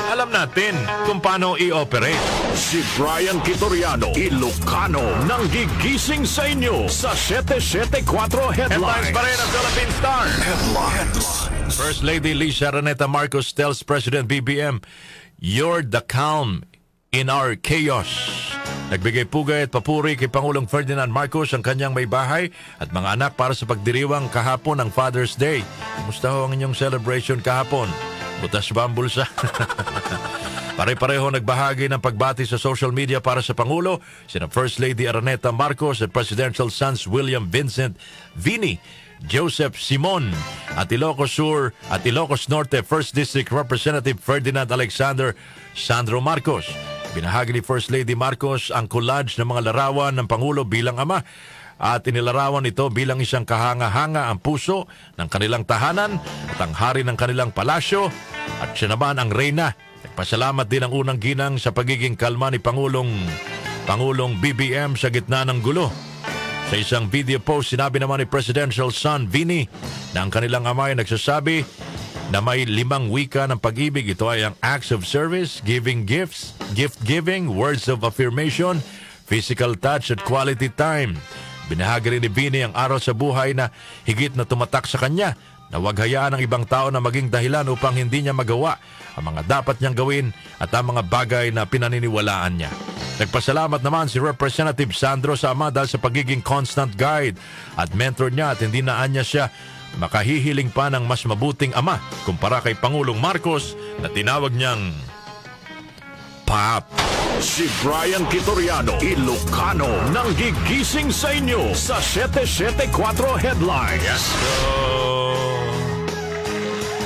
alam natin kung paano i-operate. Si Brian Kitoriano, Ilocano, nang gigising sa inyo sa 774 Headlines. Headlines pa rin ang Philippine Star. Headlines. First Lady Lisa Araneta Marcos tells President BBM, "You're the calm in our chaos." Nagbigay pugay at papuri kay Pangulong Ferdinand Marcos ang kanyang may bahay at mga anak para sa pagdiriwang kahapon ng Father's Day. Kumusta ho ang inyong celebration kahapon? Butas ba ang bulsa? Pare-pareho nagbahagi ng pagbati sa social media para sa Pangulo, sina First Lady Araneta Marcos at Presidential Sons William Vincent Vini, Joseph Simon at Ilocos Sur at Ilocos Norte First District Representative Ferdinand Alexander Sandro Marcos. Binahagi ni First Lady Marcos ang collage ng mga larawan ng Pangulo bilang ama at inilarawan ito bilang isang kahanga-hanga ang puso ng kanilang tahanan at ang hari ng kanilang palasyo at siya naman ang reyna. Nagpasalamat din ang unang ginang sa pagiging kalma ni Pangulong BBM sa gitna ng gulo. Sa isang video post, sinabi naman ni Presidential Son Vini na ang kanilang ama ay nagsasabi na may 5 wika ng pag-ibig. Ito ay ang acts of service, giving gifts, gift-giving, words of affirmation, physical touch at quality time. Binahagi rin ni Vini ang araw sa buhay na higit na tumatak sa kanya na huwag hayaan ang ibang tao na maging dahilan upang hindi niya magawa ang mga dapat niyang gawin at ang mga bagay na pinaniniwalaan niya. Nagpasalamat naman si Representative Sandro sa ama dahil sa pagiging constant guide at mentor niya at hindi naan niya siya makahihiling pa ng mas mabuting ama kumpara kay Pangulong Marcos na tinawag niyang Pap. Si Brian Kitoriano, Ilocano, nang gigising sa inyo sa 774 Headlines. Yes.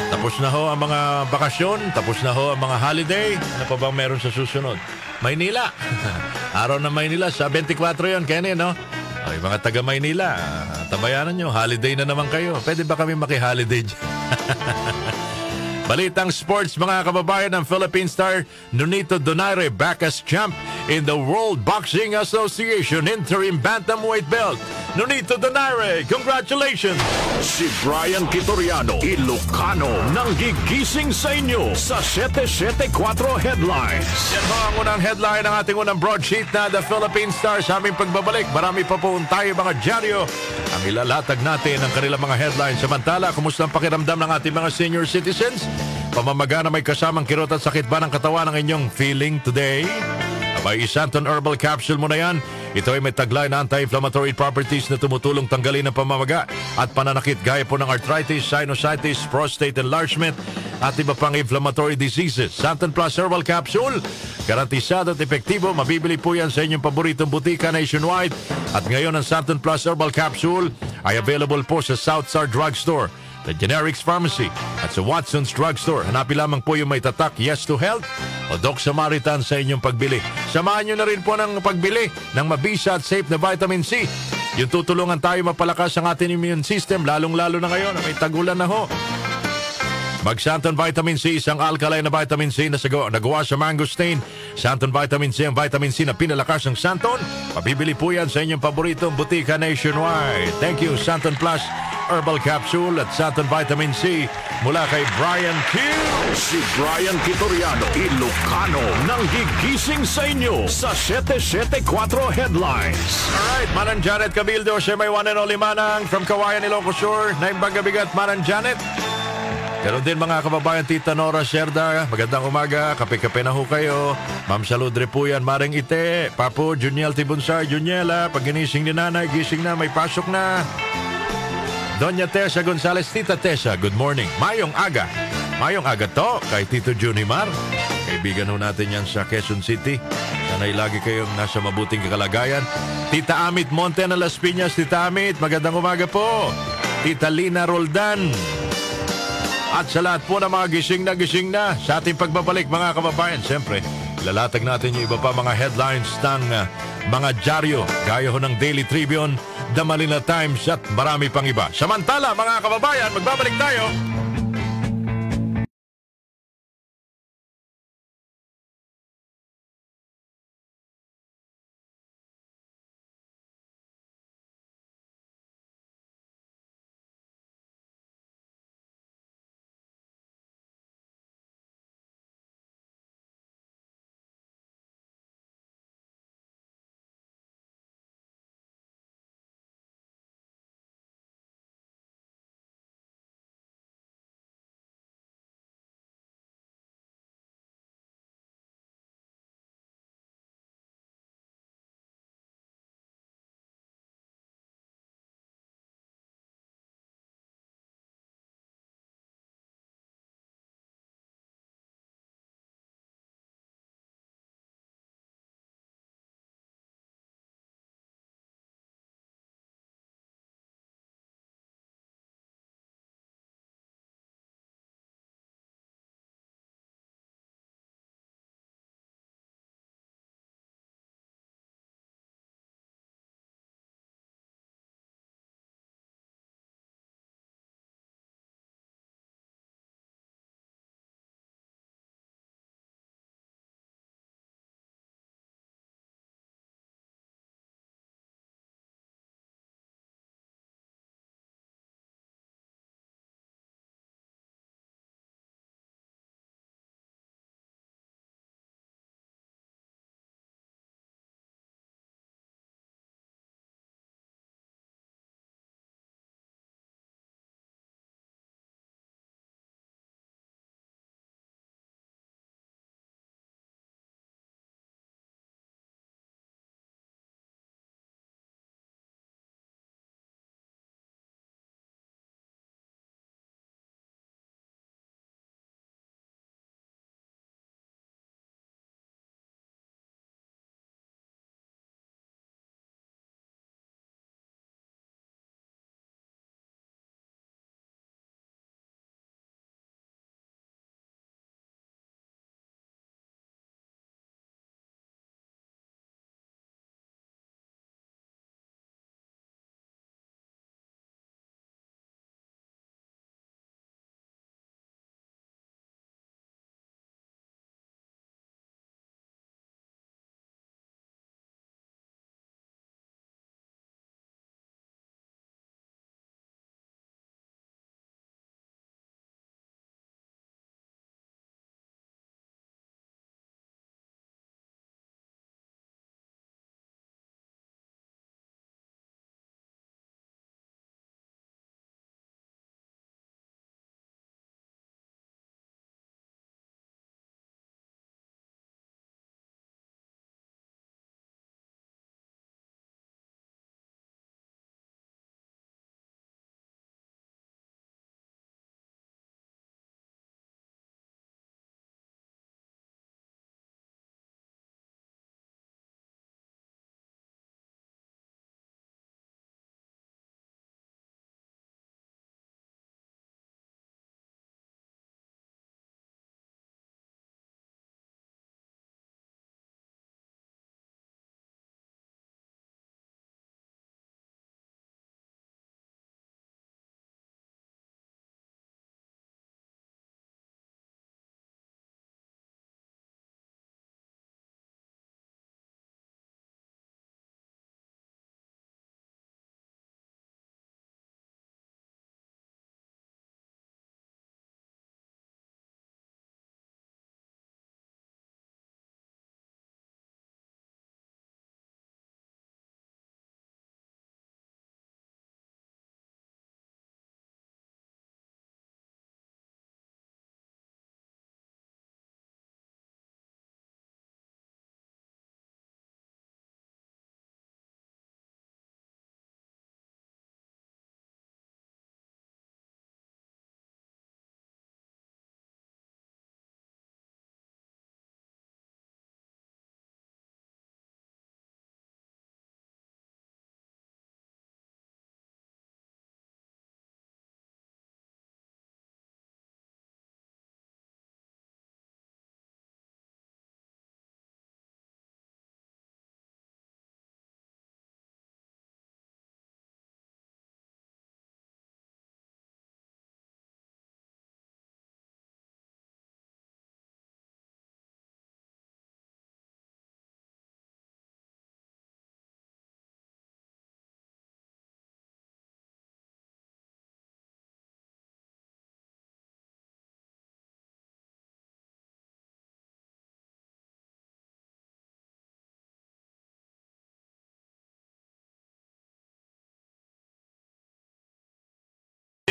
Tapos na ho ang mga bakasyon, tapos na ho ang mga holiday. Ano pa bang meron sa susunod? Maynila. Araw ng Maynila, sa 24 yun, Kenny, no? Ay, mga taga Maynila, tabayanan nyo, holiday na naman kayo. Pwede ba kami maki-holiday dyan? Balitang sports, mga kababayan ng Philippine Star, Nonito Donaire back as champ in the World Boxing Association interim bantamweight belt. Nonito Donaire, congratulations! Si Brian Kitoriano, Ilocano, nang gigising sa inyo sa 774 Headlines. Yan ho ang unang headline ng ating unang broadsheet na The Philippine Star. Sa aming pagbabalik, marami pa po tayo mga dyaryo ang ilalatag natin ang kanilang mga headlines. Samantala, kumusta ang pakiramdam ng ating mga senior citizens? Pamamaga na may kasamang kirot at sakit ba ng katawan ang inyong feeling today? Abay, Santon Herbal Capsule mo na yan. Ito ay may taglay na anti-inflammatory properties na tumutulong tanggalin ang pamamaga at pananakit gaya po ng arthritis, sinusitis, prostate enlargement at iba pang inflammatory diseases. Santon Plus Herbal Capsule, garantisado at epektibo. Mabibili po yan sa inyong paboritong butika nationwide. At ngayon ang Santon Plus Herbal Capsule ay available po sa South Star Drugstore, the Generics Pharmacy at sa Watson's Drugstore. Hanapin lamang po yung may tatak Yes to Health o Doc Samaritan sa inyong pagbili. Samahan nyo na rin po ng pagbili ng mabisa at safe na vitamin C. Yung tutulungan tayo mapalakas ang ating immune system, lalong-lalo na ngayon na may tagulan na ho. Mag-Santon Vitamin C, isang alkaline na vitamin C na nagawa sa mangosteen. Santon Vitamin C, ang vitamin C na pinalakas ng Santon. Pabibili po yan sa inyong paboritong butika nationwide. Thank you, Santon Plus Herbal Capsule at Santon Vitamin C mula kay Brian Q. Si Brian Kitoriano, Ilocano, nang gigising sa inyo sa 774 Headlines. Alright, Manang Janet Cabildo, siya may one and only Manang from Kawayan, Ilocos Sur. Naimbaga-bigat, Manang Janet. Ganon din mga kababayan, Tita Nora Sherda, magandang umaga, kape-kape na ho kayo. Ma'am Saludre po yan, Maring Ite, Papo, Juniel Tibunsar, Juniela, pag ginising ni nanay, gising na, may pasok na. Doña Tessa Gonzales, Tita Tessa, good morning. Mayong aga to kay Tito Junimar. Kaibigan ho natin yan sa Quezon City. Sana'y lagi kayong nasa mabuting kalagayan. Tita Amit Monte na Las Piñas, Tita Amit, magandang umaga po. Tita Lina Roldan, At sa lahat po ng mga gising na sa ating pagbabalik mga kababayan, siyempre, lalatag natin yung iba pa mga headlines ng mga dyaryo, gaya ho ng Daily Tribune, The Manila Times at marami pang iba. Samantala mga kababayan, magbabalik tayo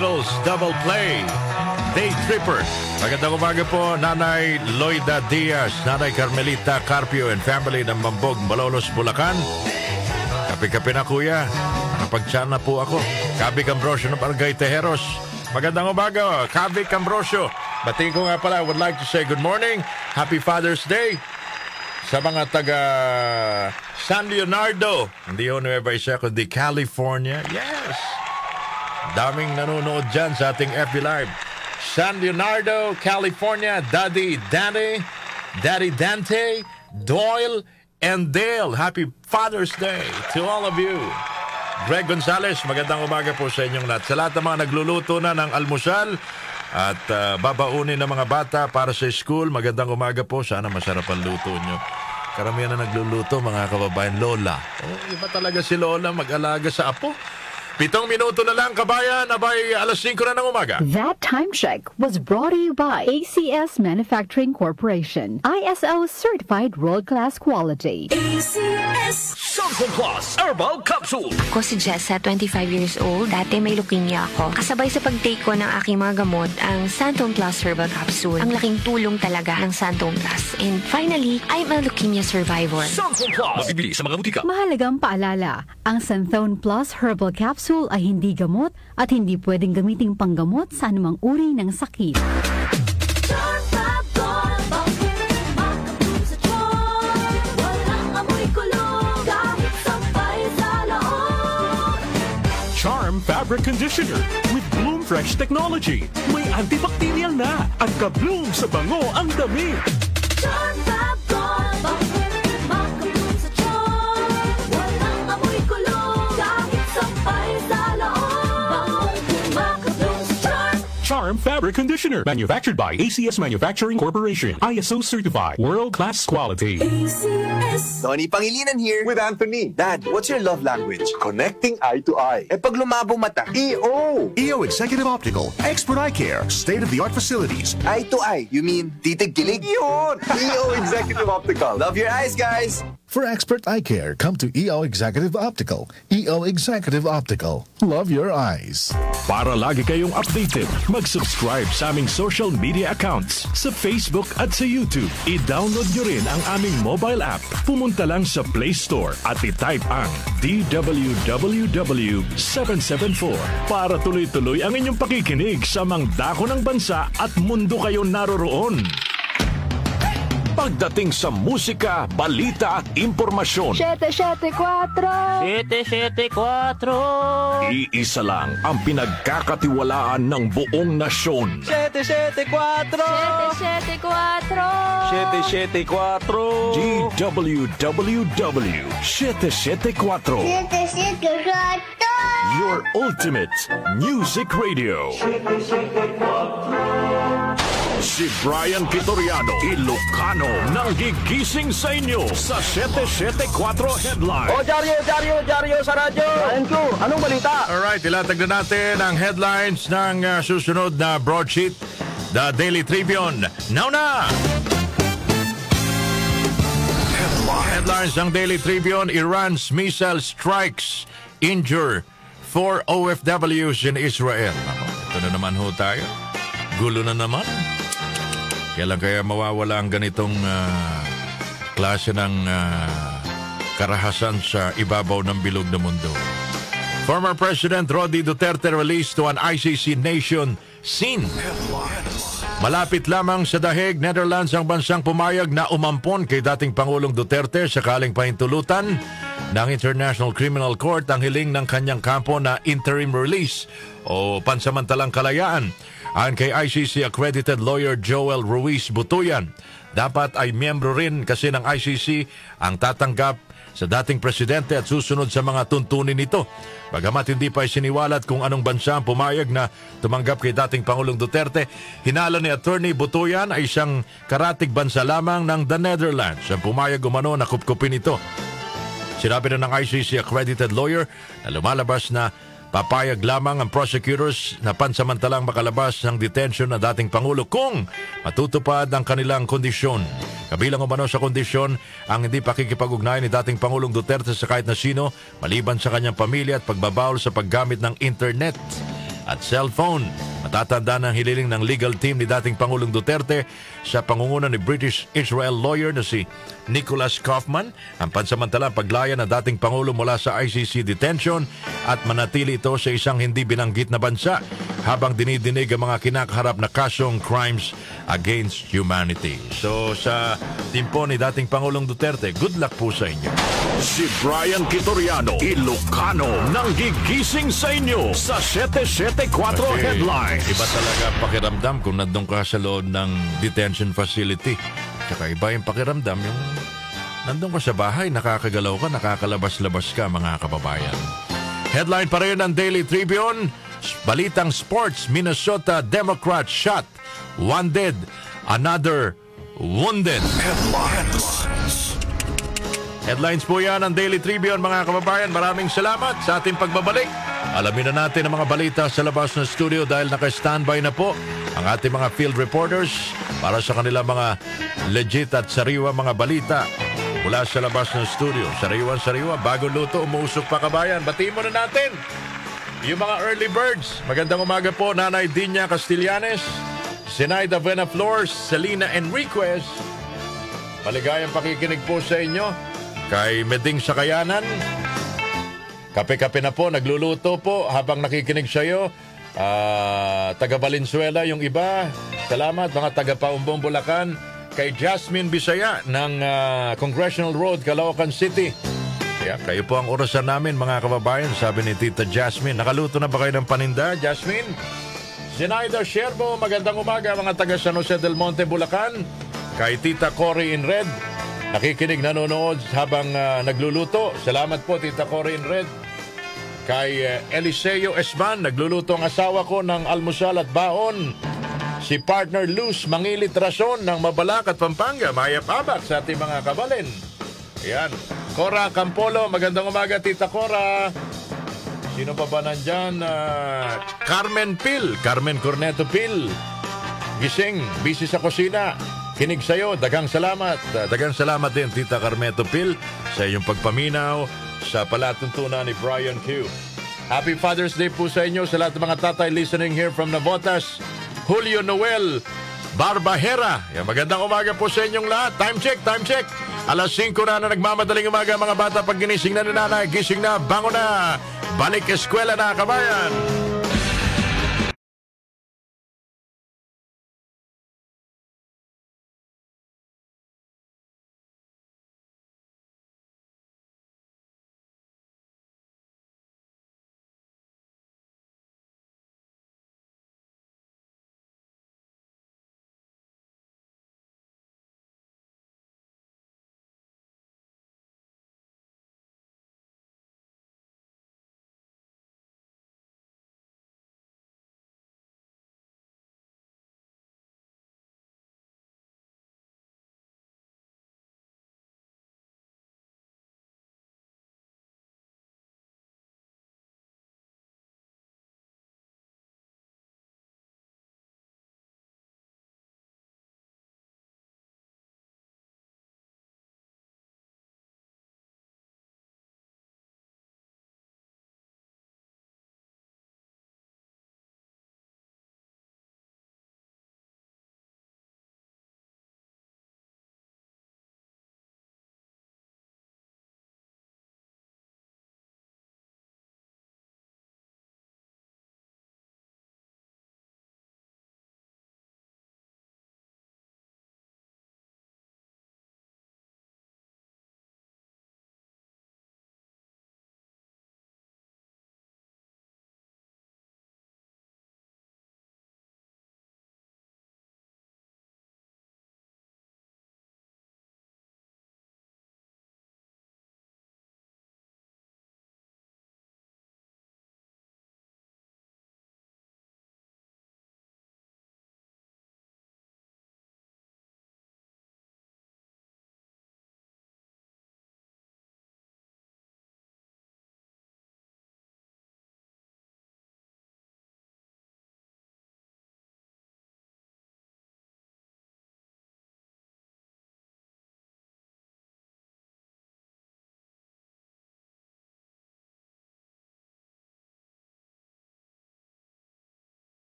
Beatles Double Play, Day Tripper. Magandang umaga po, Nanay Loida Diaz, Nanay Carmelita Carpio and family ng Mambog, Malolos, Bulacan. Kape-kape na kuya, nakapag-chan na po ako. Cabik Ambrosio ng Barangay Tejeros. Magandang umaga, Cabik Ambrosio. Batiin ko nga pala, I would like to say good morning, Happy Father's Day sa mga taga San Leonardo, hindi yun Nueva Ecija, kundi California. Yes! Daming nanonood dyan sa ating FB Live. San Leonardo, California, Daddy Dante, Doyle, and Dale. Happy Father's Day to all of you. Greg Gonzalez, magandang umaga po sa inyong lahat. Sa lahat ng mga nagluluto na ng almusal at babaunin ng mga bata para sa school, magandang umaga po. Sana masarap ang luto nyo. Karamihan na nagluluto, mga kababayan, Lola. Iba talaga si Lola mag-alaga sa apo. 7 minuto na lang, kabayan. Abay, 5:00 na ng umaga. That time check was brought to you by ACS Manufacturing Corporation. ISO certified world-class quality. ACS Santon Plus Herbal Capsule. Ako si Jessa, 25 years old. Dati may leukemia ako. Kasabay sa pag-take ko ng aking mga gamot, ang Santon Plus Herbal Capsule. Ang laking tulong talaga ng Santon Plus. And finally, I'm a leukemia survivor. Santon Plus. Mabibili sa mga butika. Mahalagang paalala, ang Santon Plus Herbal Capsule ay hindi gamot at hindi pwedeng gamiting panggamot sa anumang uri ng sakit. Charm Fabric Conditioner with Bloom Fresh Technology. May antibacterial na at ka-bloom sa bango ang damit. Charm Charm Fabric Conditioner, manufactured by ACS Manufacturing Corporation. ISO certified, world-class quality. ACS. Donnie Pangilinan here with Anthony. Dad, what's your love language? Connecting eye to eye. Eh pag lumabo mata, EO. EO Executive Optical, expert eye care, state-of-the-art facilities. Eye to eye, you mean titig-kilig? Yun! EO Executive Optical. Love your eyes, guys. For expert eye care, come to EO Executive Optical. EO Executive Optical. Love your eyes. Para lagi kayong updated, mag-subscribe sa aming social media accounts sa Facebook at sa YouTube. I-download nyo rin ang aming mobile app. Pumunta lang sa Play Store at i-type ang DWWW774 para tuloy-tuloy ang inyong pakikinig sa mga dako ng bansa at mundo kayo naroroon. Pagdating sa musika, balita at impormasyon, 774 iisa lang ang pinagkakatiwalaan ng buong nasyon. 774 DWWW 774 Your ultimate music radio. Si Brian Vitoriano, Ilocano, nang gigising sa inyo sa 774 Headline. O, Jaryo sa radyo. Brian Q, anong balita? Alright, ilatag na natin ang headlines ng susunod na broadsheet, The Daily Tribune. Now na! Headlines ng Daily Tribune, Iran's missile strikes injure 4 OFWs in Israel. Ito na naman ho tayo. Gulo na naman. Kailan kaya mawawala ang ganitong klase ng karahasan sa ibabaw ng bilog na mundo? Former President Rodi Duterte released to an ICC nation scene. Malapit lamang sa dahig, Netherlands ang bansang pumayag na umampon kay dating Pangulong Duterte sakaling pahintulutan ng International Criminal Court ang hiling ng kanyang kampo na interim release o pansamantalang kalayaan. Ayon kay ICC accredited lawyer Joel Ruiz Butuyan, dapat ay miyembro rin kasi ng ICC ang tatanggap sa dating presidente at susunod sa mga tuntunin nito. Bagamat hindi pa isiniwalat kung anong bansa ang pumayag na tumanggap kay dating Pangulong Duterte, hinala ni Attorney Butuyan ay isang karatig bansa lamang ng the Netherlands ang pumayag umano na kupkupin ito. Sinabi na ng ICC accredited lawyer na lumalabas na papayag lamang ang prosecutors na pansamantalang makalabas ng detention ng dating Pangulo kung matutupad ang kanilang kondisyon. Kabilang umano sa kondisyon ang hindi pakikipag-ugnayan ni dating Pangulong Duterte sa kahit na sino maliban sa kanyang pamilya at pagbabawal sa paggamit ng internet. at cellphone. Matatanda ng hililing ng legal team ni dating Pangulong Duterte sa pangunguna ni British Israel lawyer na si Nicholas Kaufman ang pansamantalang paglaya ng dating Pangulo mula sa ICC detention at manatili ito sa isang hindi binanggit na bansa habang dinidinig ang mga kinakaharap na kasong crimes against humanity. So sa timpo ni dating Pangulong Duterte, good luck po sa inyo. Si Brian Kitoriano, Ilocano, nang gigising sa inyo sa 774 Headlines. Iba talaga pakiramdam kung nandun ka sa loob ng detention facility. Tsaka iba yung pakiramdam yung nandun ka sa bahay, nakakagalaw ka, nakakalabas-labas ka, mga kababayan. Headline pa rin ng Daily Tribune, balitang sports, Minnesota Democrat shot, one dead, another wounded. Headlines po yan ng Daily Tribune, mga kababayan. Maraming salamat sa ating pagbabalik. Alamin na natin ang mga balita sa labas ng studio dahil naka-standby na po ang ating mga field reporters para sa kanila mga legit at sariwa mga balita mula sa labas ng studio. Sariwa, bagong luto, umuusok pa kabayan. Batiin mo na natin yung mga early birds. Magandang umaga po, Nanay Dinya Castellanes, Zenaida Venaflores, Selena Enriquez. Maligayang pakikinig po sa inyo. Kay Meding Sakayanan, kape-kape na po, nagluluto po habang nakikinig sa iyo. Taga Valenzuela yung iba. Salamat, mga taga Paumbong, Bulacan. Kay Jasmine Bisaya ng Congressional Road, Caloocan City. Kayo po ang orasan namin, mga kababayan, sabi ni Tita Jasmine. Nakaluto na ba kayo ng paninda, Jasmine? Zenaida Sherbo, magandang umaga, mga taga San Jose del Monte, Bulacan. Kay Tita Cory in Red, nakikinig, nanonood habang nagluluto. Salamat po, Tita Cory in Red. Kay Eliseo Esman, nagluluto ang asawa ko ng almusal at baon. Si partner Luz Mangilit Rason ng Mabalac at Pampanga. Mayap-abak sa ating mga kabalin. Ayan. Cora Campolo, magandang umaga, Tita Cora. Sino pa ba nandyan? Carmen Pil, Carmen Corneto Pil. Gising, busy sa kusina. Kinig sa'yo, dagang salamat. Dagang salamat din, Tita Carmeto Pil, sa iyong pagpaminaw sa palatuntunan ni Brian Q. Happy Father's Day po sa inyo, sa lahat ng mga tatay listening here from Navotas. Julio Noel Barbahera. Magandang umaga po sa inyong lahat. Time check. Alas 5 na nagmamadaling umaga, mga bata. Pag ginising na ni nanay, gising na, bango na. Balik eskwela na, kabayan.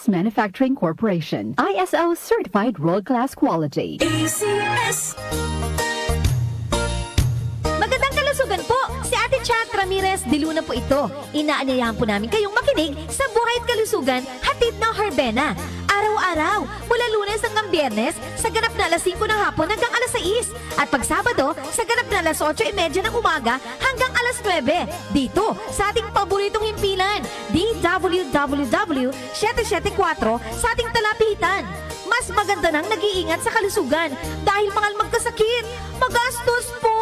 ACS Manufacturing Corporation. ISO certified world-class quality. ACS. Magandang kalusugan po! Si Ate Chat Ramirez de Luna po ito. Inaanyayahan po namin kayong makinig sa Buhay at Kalusugan, hatid ng Herbena. Araw-araw, mula Lunes hanggang Biyernes, sa ganap na alas 5 ng hapon hanggang alas 6. At pag Sabado, sa ganap na alas 8:30 ng umaga hanggang alas 9. Dito, sa ating paboritong himpilan, DWWW 774 sa ating talapitan. Mas maganda nang nag-iingat sa kalusugan dahil mahal magkasakit. Magastos po!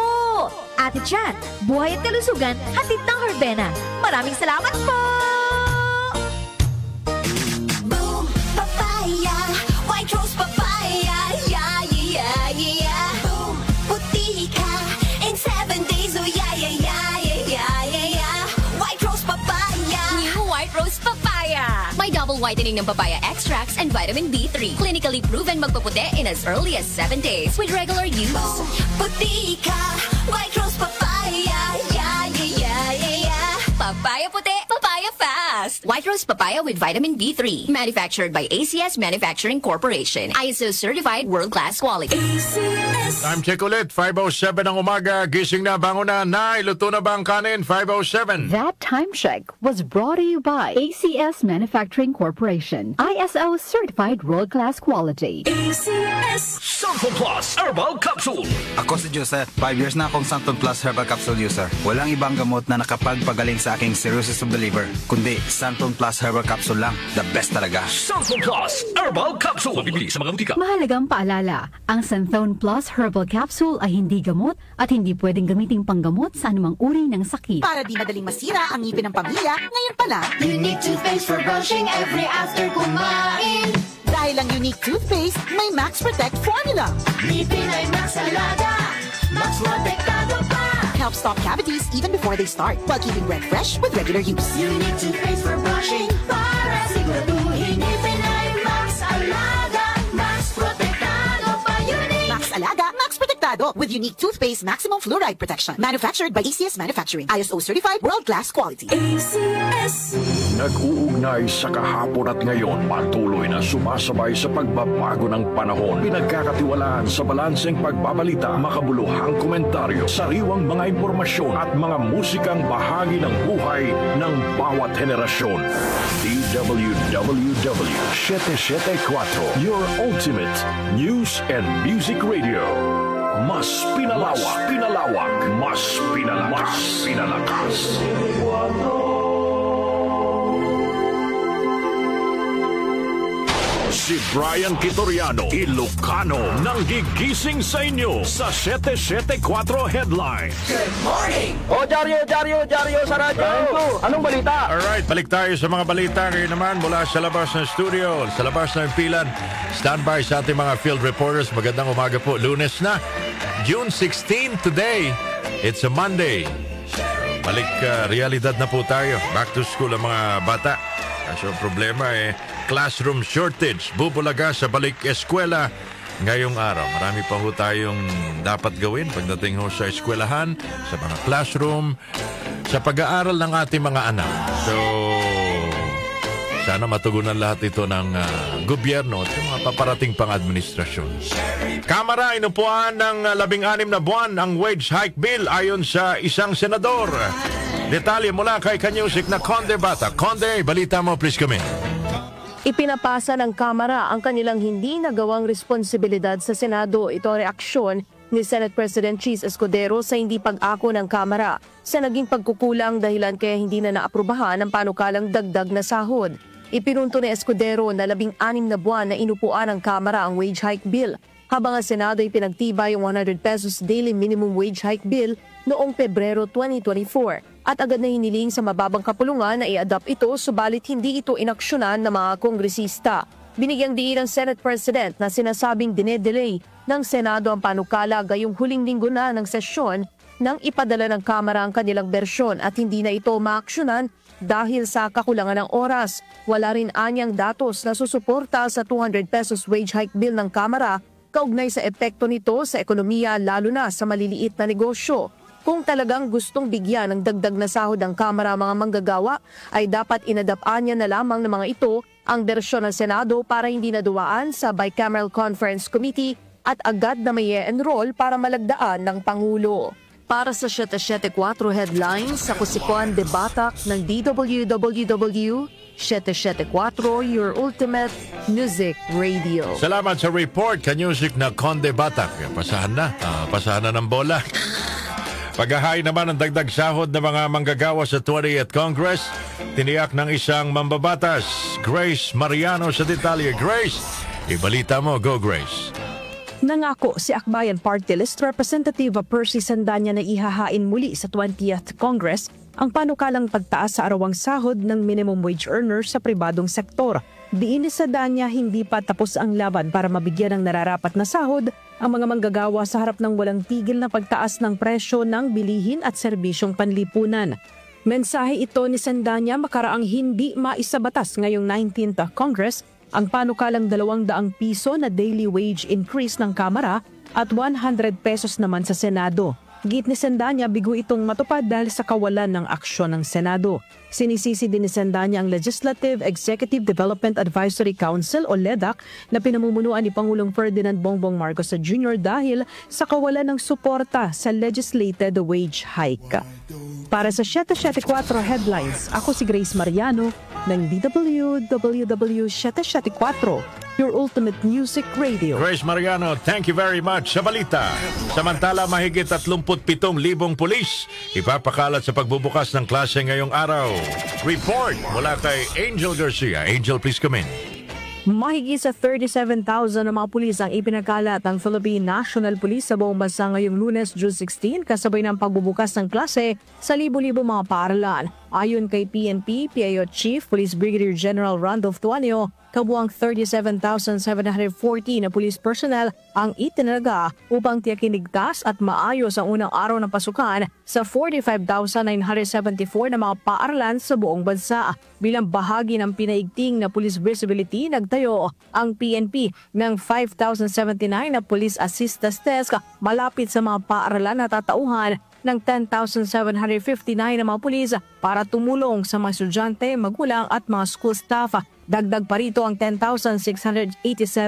Ate Chat, Buhay at Kalusugan, hatid ng Herbena. Maraming salamat po! Boom, papaya, white rose papaya, yeah, yeah, yeah. Boom, puti ka in 7 days, oh yeah, yeah, yeah, yeah, yeah, yeah. White rose papaya. New White Rose Papaya. May double whitening ng papaya extracts and vitamin B3. Clinically proven magpaputi in as early as 7 days with regular use. Boom, puti ka, white rose papaya, yeah, yeah, yeah, yeah, yeah. Papaya puti, papaya fast. White Rose Papaya with vitamin B3. Manufactured by ACS Manufacturing Corporation. ISO certified world-class quality. Time check ulit, 5:07 ng umaga. Gising na, bangon na. Luto na ba ang kanin? 5:07. That time check was brought to you by ACS Manufacturing Corporation. ISO certified world-class quality. ACS Santon Plus Herbal Capsule. Ako si Joseph. 5 years na akong Santon Plus Herbal Capsule user. Walang ibang gamot na nakapagpagaling sa aking cirrhosis of the liver, kundi Santon Plus Herbal Capsule lang. The best talaga. Santon Plus Herbal Capsule. Mabibili sa mga butika. Mahalagang paalala, ang Santon Plus Herbal Capsule ay hindi gamot at hindi pwedeng gamiting panggamot sa anumang uri ng sakit. Para di madaling masira ang ngipin ng pamilya, ngayon pa lang, Unique toothpaste for brushing every after kumain. dahil ang Unique toothpaste may Max Protect formula. Ngipin ay Max Alaga, Max Protektado pa. Help stop cavities even before they start while keeping breath fresh with regular use. Unique toothpaste for brushing para siguraduhin ngipin ay Max Alaga, Max Protektado pa. Unique Max Alaga, Max Protectado with Unique toothpaste maximum fluoride protection. Manufactured by ACS Manufacturing. ISO certified world-class quality. ACS. Nag-uugnay sa kahapon at ngayon, patuloy na sumasabay sa pagbabago ng panahon. Pinagkakatiwalaan sa balanseng pagbabalita, makabuluhang komentaryo, sariwang mga impormasyon at mga musikang bahagi ng buhay ng bawat henerasyon. DWWW 774, your ultimate news and music radio. Mas pinalawak, mas pinalakas. Si Brian Kitoriano, Ilocano, nanggigising sa inyo sa 774 Headline. Good morning! O, Jaryo sa radyo! Anong balita? Alright, balik tayo sa mga balita. Ngayon naman mula sa labas ng studio, sa labas ng pilan. Standby sa ating mga field reporters. Magandang umaga po. Lunes na, June 16 today. It's a Monday. Balik realidad na po tayo. Back to school ang mga bata. Kaso ang problema classroom shortage. Bubulaga sa balik eskwela ngayong araw. Marami pa ho tayong dapat gawin pagdating ho sa eskwelahan, sa mga classroom, sa pag-aaral ng ating mga anak. So, sana matugunan lahat ito ng gobyerno at yung mga paparating pang administrasyon. Kamara, inupuan ng 16 na buwan ang wage hike bill ayon sa isang senador. Detalye mula kay Kanyusik na Conde Bata. Conde, balita mo please kami. Ipinapasa ng Kamara ang kanilang hindi nagawang responsibilidad sa Senado. Ito ang reaksyon ni Senate President Cheese Escudero sa hindi pag-ako ng Kamara sa naging pagkukulang dahilan kaya hindi na naaprubahan ang panukalang dagdag na sahod. Ipinunto ni Escudero na 16 na buwan na inupuan ng Kamara ang wage hike bill, habang ang Senado ay pinagtibay yung 100 pesos daily minimum wage hike bill noong Pebrero 2024 at agad na hiniling sa mababang kapulungan na i-adopt ito subalit hindi ito inaksyonan ng mga kongresista. Binigyang diin ng Senate President na sinasabing dinedelay ng Senado ang panukala gayong huling linggo na ng sesyon nang ipadala ng Kamara ang kanilang bersyon at hindi na ito maaksyonan dahil sa kakulangan ng oras. Wala rin anyang datos na susuporta sa 200 pesos wage hike bill ng Kamara kaugnay sa epekto nito sa ekonomiya lalo na sa maliliit na negosyo. Kung talagang gustong bigyan ng dagdag na sahod ang Kamara mga manggagawa, ay dapat inadapaan niya na lamang ng mga ito ang bersyon ng Senado para hindi naduwaan sa Bicameral Conference Committee at agad na may enroll para malagdaan ng Pangulo. Para sa 774 Headlines, ako si Juan de Batac ng DWWW 774, your ultimate music radio. Salamat sa report, Kanyusik na Conde Batac. Pasahan na ng bola. Paghahay naman ang dagdag sahod ng mga manggagawa sa 20th Congress, tiniyak ng isang mambabatas, Grace Mariano sa detalye. Grace, ibalita mo. Go, Grace. Nangako si Akbayan Party List Representative Percy Sandanya na ihahain muli sa 20th Congress ang panukalang pagtaas sa arawang sahod ng minimum wage earners sa pribadong sektor. Diin ni Sandanya hindi pa tapos ang laban para mabigyan ng nararapat na sahod ang mga manggagawa sa harap ng walang tigil na pagtaas ng presyo ng bilihin at serbisyong panlipunan. Mensahe ito ni Sandanya makaraang hindi maisabatas ngayong 19th Congress ang panukalang 200 piso na daily wage increase ng Kamara at 100 pesos naman sa Senado. Git ni Sandanya, bigo itong matupad dahil sa kawalan ng aksyon ng Senado. Sinisisi din ni Sandanya ang Legislative Executive Development Advisory Council o LEDAC na pinamumunuan ni Pangulong Ferdinand Bongbong Marcos Jr. dahil sa kawalan ng suporta sa legislated wage hike. Para sa 774 Headlines, ako si Grace Mariano ng DWWW 774. Your ultimate music radio. Grace Mariano, thank you very much sa balita. Samantala, mahigit 37,000 pulis ipapakalat sa pagbubukas ng klase ngayong araw. Report mula kay Angel Garcia. Angel, please come in. Mahigit sa 37,000 na mga pulis ang ipinakalat ng Philippine National Police sa buong bansa ngayong Lunes, June 16, kasabay ng pagbubukas ng klase sa libo-libo mga paaralan. Ayon kay PNP, PIO Chief Police Brigadier General Randolph Tuanio, kabuang 37,740 na police personnel ang itinalaga upang tiyakin ligtas at maayos ang unang araw ng pasukan sa 45,974 na mga paaralan sa buong bansa. Bilang bahagi ng pinaigting na police visibility, nagtayo ang PNP ng 5,079 na police assistance desk malapit sa mga paaralan na tatauhan ng 10,759 na mga pulis para tumulong sa mga estudyante, magulang at mga school staff. Dagdag pa rito ang 10,687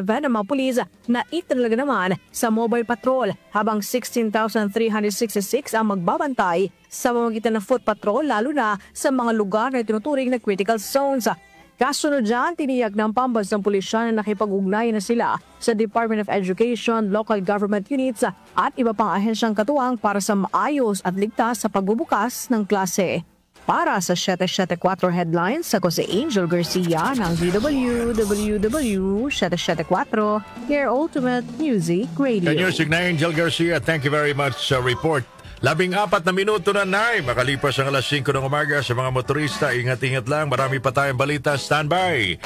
na mga pulis na itinalaga naman sa mobile patrol habang 16,366 ang magbabantay sa pamamagitan ng foot patrol lalo na sa mga lugar na tinuturing na critical zones. Kasunod dyan, tiniyak ng pambansang pulisya na nakipag-ugnay na sila sa Department of Education, local government units at iba pang ahensyang katuwang para sa maayos at ligtas sa pagbubukas ng klase. Para sa 774 Headlines, ako si Angel Garcia ng DWWW 774, your ultimate music radio. Kanyusik na Angel Garcia, thank you very much sa report. 14 na minuto na makalipas ang alas 5 ng umaga sa mga motorista. Ingat-ingat lang, marami pa tayong balita. Standby.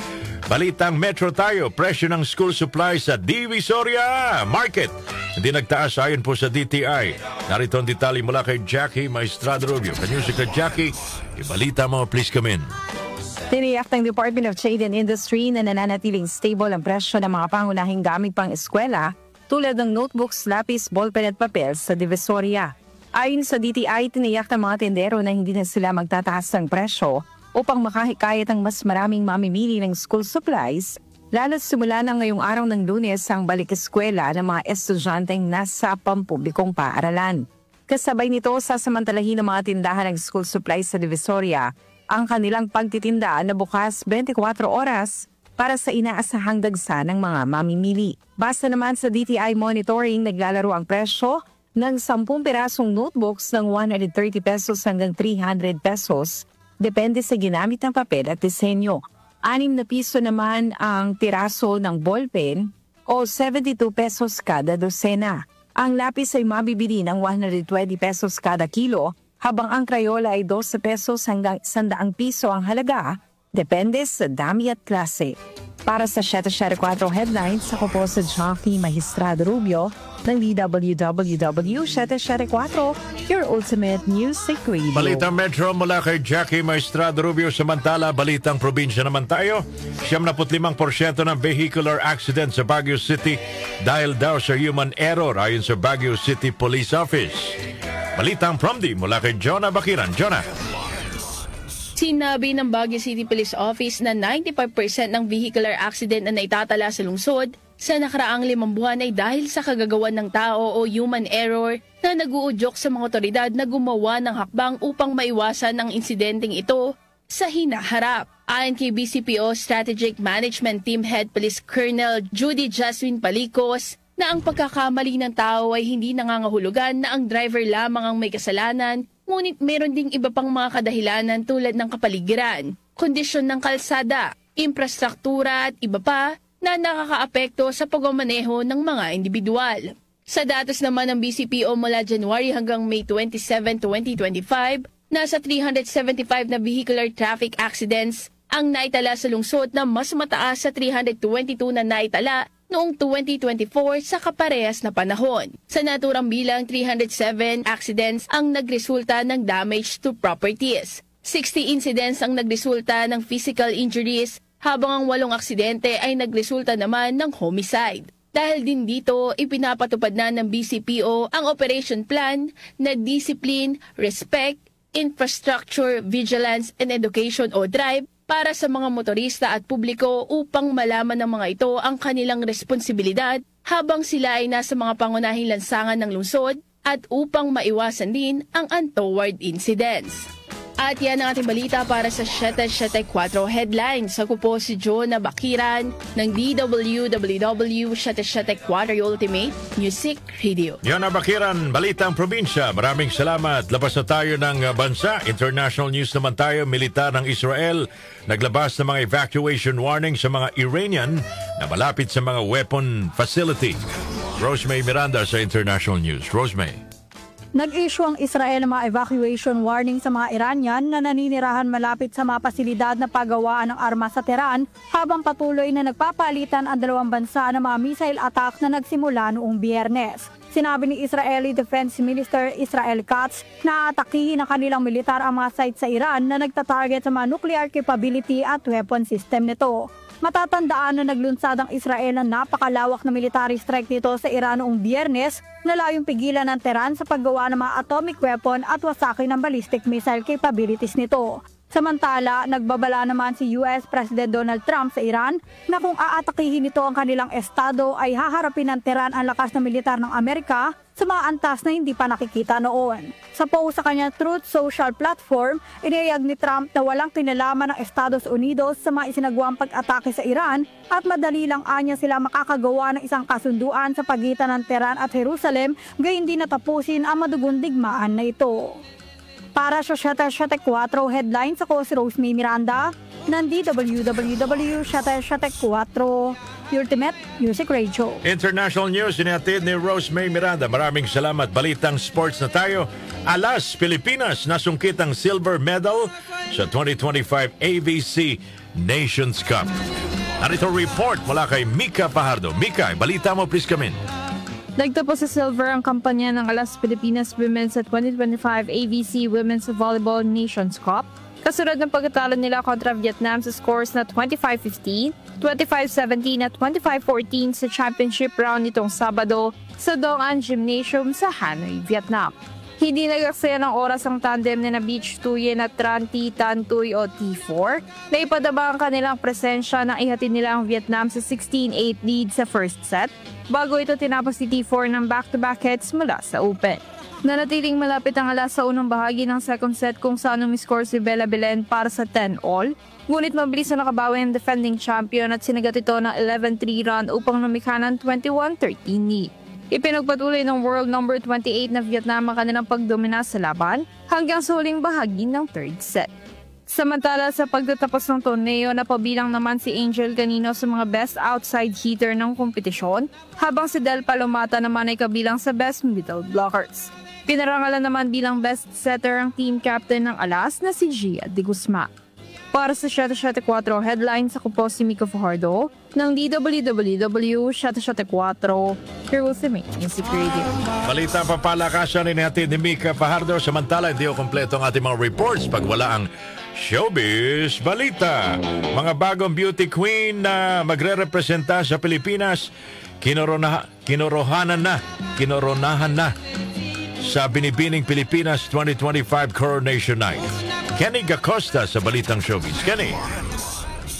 Balitang Metro tayo, presyo ng school supplies sa Divisoria Market hindi nagtaas ayon po sa DTI. Narito ang detalye mula kay Jackie Maestrada Rubio. Kanyusik ka Jackie, ibalita mo, please come in. Tiniyak ng Department of Trade and Industry na nananatiling stable ang presyo ng mga pangunahing gamit pang eskwela tulad ng notebooks, lapis, ballpen at papel sa Divisoria. Ayon sa DTI, tiniyak ng mga tendero na hindi na sila magtataas ng presyo upang makahikayat ang mas maraming mamimili ng school supplies, lalo't simula na ngayong araw ng Lunes ang balik-eskwela ng mga estudyanteng nasa pampublikong paaralan. Kasabay nito, sasamantalahin ng mga tindahan ng school supplies sa Divisoria ang kanilang pagtitinda na bukas 24 oras para sa inaasahang dagsa ng mga mamimili. Basta naman sa DTI monitoring, naglalaro ang presyo ng 10 pirasong notebooks ng 130 pesos hanggang 300 pesos, depende sa ginamit ng papel at disenyo. 6 na piso naman ang piraso ng ballpen o 72 pesos kada dosena. Ang lapis ay mabibili ng 120 pesos kada kilo, habang ang Crayola ay 12 pesos hanggang 100 piso ang halaga, depende sa dami at klase. Para sa 774 Headlines, ako po sa Jackie Maestrada Rubio ng DWWW 774, your ultimate music radio. Balitang Metro mula kay Jackie Maestrada Rubio. Samantala, balitang probinsya naman tayo. 75% ng vehicular accident sa Baguio City dahil daw sa human error ayon sa Baguio City Police Office. Balitang Promdi mula kay Jonah Bakiran. Jonah. Sinabi ng Baguio City Police Office na 95% ng vehicular accident na naitatala sa lungsod sa nakaraang 5 buwan ay dahil sa kagagawan ng tao o human error na nag-uudyok sa mga otoridad na gumawa ng hakbang upang maiwasan ang insidenteng ito sa hinaharap. Ayon kay BCPO Strategic Management Team Head Police Colonel Judy Jasmine Palicos na ang pagkakamali ng tao ay hindi nangangahulugan na ang driver lamang ang may kasalanan, ngunit meron ding iba pang mga kadahilanan tulad ng kapaligiran, kondisyon ng kalsada, infrastruktura at iba pa na nakakaapekto sa pagmamaneho ng mga individual. Sa datos naman ng BCPO mula January hanggang May 27, 2025, nasa 375 na vehicular traffic accidents ang naitala sa lungsod na mas mataas sa 322 na naitala noong 2024 sa kaparehas na panahon. Sa naturang bilang, 307 accidents ang nagresulta ng damage to properties. 60 incidents ang nagresulta ng physical injuries, habang ang 8 aksidente ay nagresulta naman ng homicide. Dahil din dito, ipinapatupad na ng BCPO ang operation plan na Discipline, Respect, Infrastructure, Vigilance, and Education o DRIVE para sa mga motorista at publiko upang malaman ng mga ito ang kanilang responsibilidad habang sila ay nasa mga pangunahing lansangan ng lungsod at upang maiwasan din ang untoward incidents. At yan ang ating balita para sa 774 Headlines. Ako po si Jonah Bakiran ng DWWW 774 Ultimate Music Radio. Jonah Bakiran, Balitang Probinsya. Maraming salamat. Labas na tayo ng bansa. International news naman tayo. Militar ng Israel naglabas ng mga evacuation warning sa mga Iranian na malapit sa mga weapon facility. Rosemay Miranda sa International News. Rosemay. Nag-issue ang Israel ng mga evacuation warning sa mga Iranian na naninirahan malapit sa mga pasilidad na paggawaan ng armas sa Tehran habang patuloy na nagpapalitan ang dalawang bansa ng mga missile attack na nagsimula noong Biyernes. Sinabi ni Israeli Defense Minister Israel Katz na atakihin ng kanilang militar ang mga site sa Iran na nagtatarget sa mga nuclear capability at weapon system nito. Matatandaan na naglunsad ang Israel ng napakalawak na military strike nito sa Iran noong Biyernes na layong pigilan ng Tehran sa paggawa ng mga atomic weapon at wasakin ng ballistic missile capabilities nito. Samantala, nagbabala naman si US President Donald Trump sa Iran na kung aatakihin nito ang kanilang estado ay haharapin ng Tehran ang lakas na militar ng Amerika sa mga antas na hindi pa nakikita noon. Sa post sa kanyang Truth Social platform, inihayag ni Trump na walang kinalaman ng Estados Unidos sa mga isinagawang pag-atake sa Iran at madali lang anya sila makakagawa ng isang kasunduan sa pagitan ng Tehran at Jerusalem gayon din natapusin ang madugong digmaan na ito. Para sa 774 Headlines, ako si Rosemay Miranda ng DWWW 774 Ultimate Music Radio. International News, inihatid ni Rosemay Miranda. Maraming salamat. Balitang sports na tayo. Alas, Pilipinas, nasungkit ang silver medal sa 2025 ABC Nations Cup. Narito report mula kay Mika Fajardo. Mika, balita mo please come in. Nagtapos sa silver ang kampanya ng Alas Pilipinas Women sa 2025 ABC Women's Volleyball Nations Cup. Kasunod ng pagkatalo nila kontra Vietnam sa scores na 25-15, 25-17 at 25-14 sa championship round nitong Sabado sa Dong An Gymnasium sa Hanoi, Vietnam. Hindi nagaksaya ng oras ang tandem na Beach Tuyen at Tran Thi Tan Tuy o T4 na ipadama ang kanilang presensya nang ihatid nila ang Vietnam sa 16-8 lead sa first set bago ito tinapos ni T4 ng back-to-back hits mula sa Open. Nanatiling malapit ang alas sa unang bahagi ng second set kung saan umiscore si Bella Belen para sa 10-all. Ngunit mabilis na nakabawi ang defending champion at sinagat ito ng 11-3 run upang lumikha ng 21-13 lead. Ipinagpatuloy ng world number 28 na Vietnam ang kanilang pagdomina sa laban hanggang sa huling bahagi ng third set. Samantala sa pagtatapos ng torneo, napabilang naman si Angel Canino sa mga best outside hitter ng kompetisyon, habang si Del Palomata naman ay kabilang sa best middle blockers. Pinarangalan naman bilang best setter ang team captain ng Alas na si Gia de Guzman. Para sa 774 Headlines, ako po si Mika Fajardo ng DWWW 774 Ultimate Music Radio. Balita papalakasan ni natin ni Mika Fajardo. Samantala, hindi o kompleto ang ating mga reports pag wala ang Showbiz Balita. Mga bagong beauty queen na magre-representa sa Pilipinas, kinoronahan na sa Binibining Pilipinas 2025 Coronation Night. Kenny Gacosta sa Balitang Showbiz. Kenny.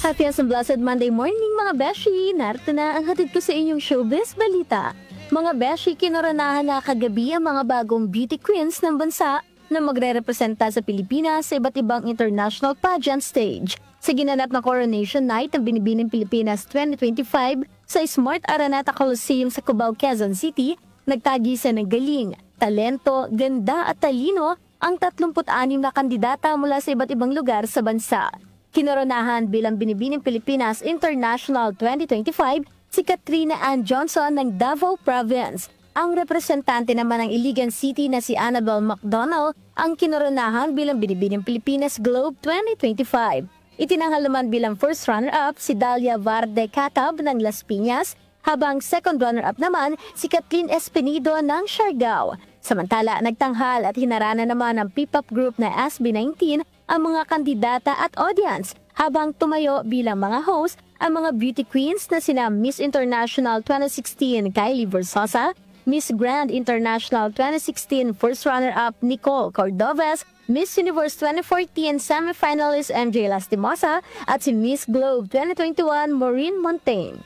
Happy and blessed Monday morning mga beshi! Narito na ang hatid ko sa inyong showbiz balita. Mga beshi, kinoronahan na kagabi ang mga bagong beauty queens ng bansa na magre-representa sa Pilipinas sa iba't ibang international pageant stage. Sa ginanap na Coronation Night ng Binibining Pilipinas 2025 sa Smart Araneta Coliseum sa Cubao, Quezon City, nagtagisan ng galing, talento, ganda at talino ang 36 na kandidata mula sa iba't ibang lugar sa bansa. Kinoronahan bilang Binibining Pilipinas International 2025 si Katrina Ann Johnson ng Davao Province. Ang representante naman ng Iligan City na si Annabel McDonald ang kinoronahan bilang Binibining Pilipinas Globe 2025. Itinanghal naman bilang first runner-up si Dalia Varde Catab ng Las Piñas, habang second runner-up naman si Kathleen Espinido ng Siargao. Samantala, nagtanghal at hinarana naman ng P-pop group na SB19 ang mga kandidata at audience, habang tumayo bilang mga host ang mga beauty queens na sina Miss International 2016 Kylie Versosa, Miss Grand International 2016 first runner-up Nicole Cordovez, Miss Universe 2014 semi-finalist MJ Lastimosa at si Miss Globe 2021 Maureen Montaigne.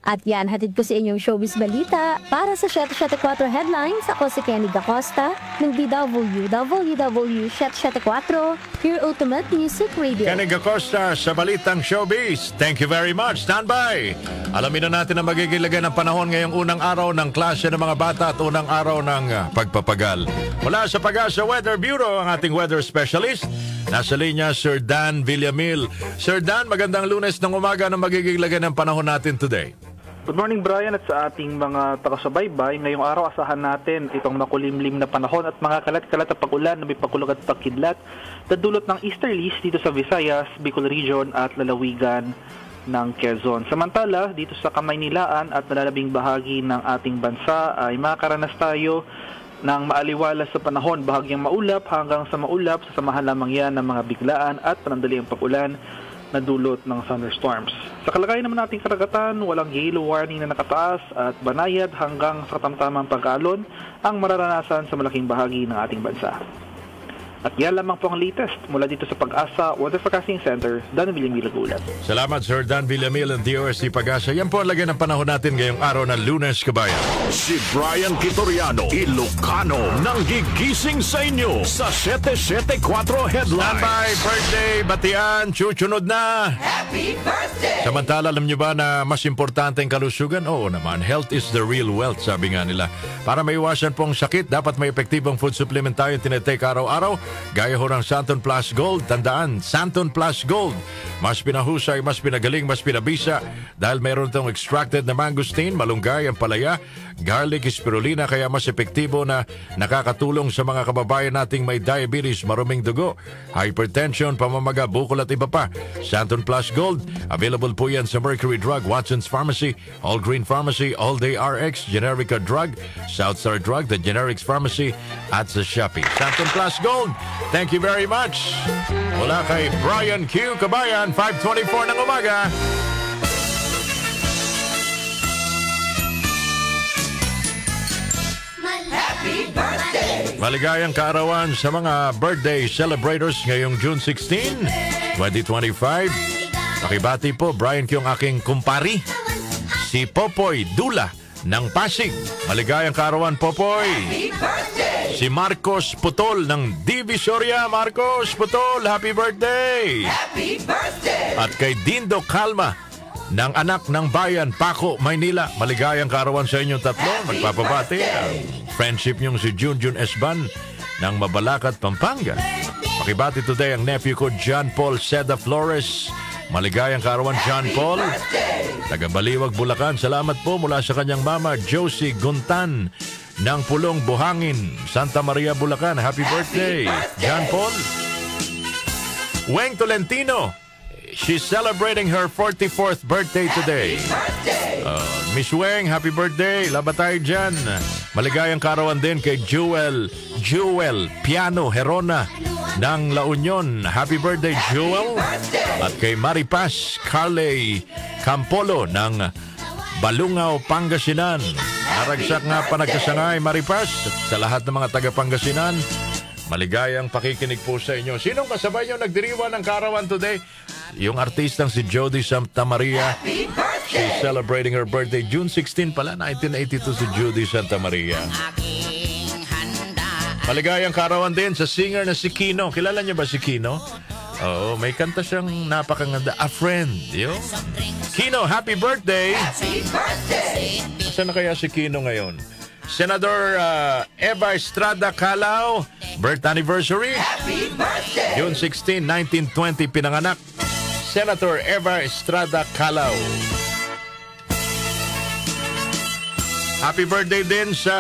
At yan, hatid ko sa inyong showbiz balita. Para sa 774 Headlines, ako si Kenny Gacosta ng DWWW 774, your ultimate music radio. Kenny Gacosta sa Balitang Showbiz. Thank you very much. Stand by. Alamin na natin ang magiging lagay ng panahon ngayong unang araw ng klase ng mga bata at unang araw ng pagpapagal. Mula sa Pag-asa Weather Bureau, ang ating weather specialist. Nasa linya, Sir Dan Villamil. Sir Dan, magandang Lunes ng umaga na magiging lagay ng panahon natin today. Good morning, Brian, at sa ating mga taga-subaybay. Ngayong araw, asahan natin itong makulimlim na panahon at mga kalat-kalat na pag-ulan na may pagkulog at pagkidlat na dulot ng easterlies dito sa Visayas, Bicol Region at lalawigan ng Quezon. Samantala, dito sa Kamaynilaan at nalalabing bahagi ng ating bansa ay makakaranas tayo ng maaliwalas sa panahon, bahagyang maulap hanggang sa maulap. Sasamahan lamang yan ng mga biglaan at panandaliang pag-ulan na dulot ng thunderstorms. Sa kalagayan naman nating karagatan, walang yellow warning na nakataas at banayad hanggang sa katamtamang pag-alon ang mararanasan sa malaking bahagi ng ating bansa. At yan lamang po ang latest mula dito sa Pag-asa Weather Forecasting Center, Dan Villamil Agulat. Salamat, Sir Dan Villamil ng DOST Pag-asa. Yan po ang lagay ng panahon natin ngayong araw ng Lunes, kabayan. Si Brian Kitoriano, Ilocano, nang gigising sa inyo sa 774 Headlines. Standby, birthday, batian, chuchunod na. Happy birthday! Samantala, alam nyo ba na mas importante ang kalusugan? Oo naman, health is the real wealth, sabi nga nila. Para maiwasan pong sakit, dapat may epektibong food supplement tayo tinetake araw-araw. Gaya ho ng Santon Plus Gold. Tandaan, Santon Plus Gold. Mas pinahusay, mas pinagaling, mas pinabisa. Dahil mayroon itong extracted na mangosteen, malunggay, ampalaya, garlic, spirulina. Kaya mas epektibo na nakakatulong sa mga kababayan nating may diabetes, maruming dugo, hypertension, pamamaga, bukol at iba pa. Santon Plus Gold. Available po yan sa Mercury Drug, Watson's Pharmacy, All Green Pharmacy, All Day RX, Generica Drug, Southstar Drug, The Generics Pharmacy, at sa Shopee. Santon Plus Gold. Thank you very much. Mula kay Brian Q. Kabayan, 5:24 ng umaga. Happy birthday! Maligayang kaarawan sa mga birthday celebrators ngayong June 16, 2025. Pakibati po, Brian Q. ang aking kumpari, si Popoy Dula ng Pasig. Maligayang kaarawan, Popoy. Happy birthday! Si Marcos Putol ng Divisoria. Marcos Putol, happy birthday! Happy birthday! At kay Dindo Calma ng Anak ng Bayan, Paco, Maynila. Maligayang kaarawan sa inyong tatlo. Magpapabati ang friendship niyong si Junjun Esban ng Mabalacat, Pampanga. Pakibati today ang nephew ko, John Paul Seda Flores. Maligayang kaarawan, John Paul. Taga Baliwag, Bulacan. Salamat po mula sa kanyang mama, Josie Guntan ng Pulong, Buhangin, Santa Maria, Bulacan. Happy birthday, John Paul. Weng Tolentino. She's celebrating her 44th birthday today. Miss Weng, happy birthday. Labat tayo dyan. Maligayang kaarawan din kay Jewel Piano Herona ng La Union. Happy birthday, Jewel. At kay Maripas Carley Campolo ng Balungaw, Pangasinan. Naragsak nga panagkasangay, Maripas. Sa lahat ng mga taga-Pangasinan, maligayang pakikinig po sa inyo. Sinong kasabay nyo nagdiriwang ng Kaarawan today? Yung artistang si Jody Santa Maria. She's celebrating her birthday. June 16 pala, 1982 si Jody Santa Maria. Maligayang Kaarawan din sa singer na si Kino. Kilala niyo ba si Kino? Oo, may kanta siyang napakaganda. A Friend. Yo. Kino, happy birthday! Happy birthday! Saan na kaya si Kino ngayon? Senador Eva Estrada Calao, birth anniversary. Happy birthday! June 16, 1920, pinanganak. Senator Eva Estrada Calao. Happy birthday din sa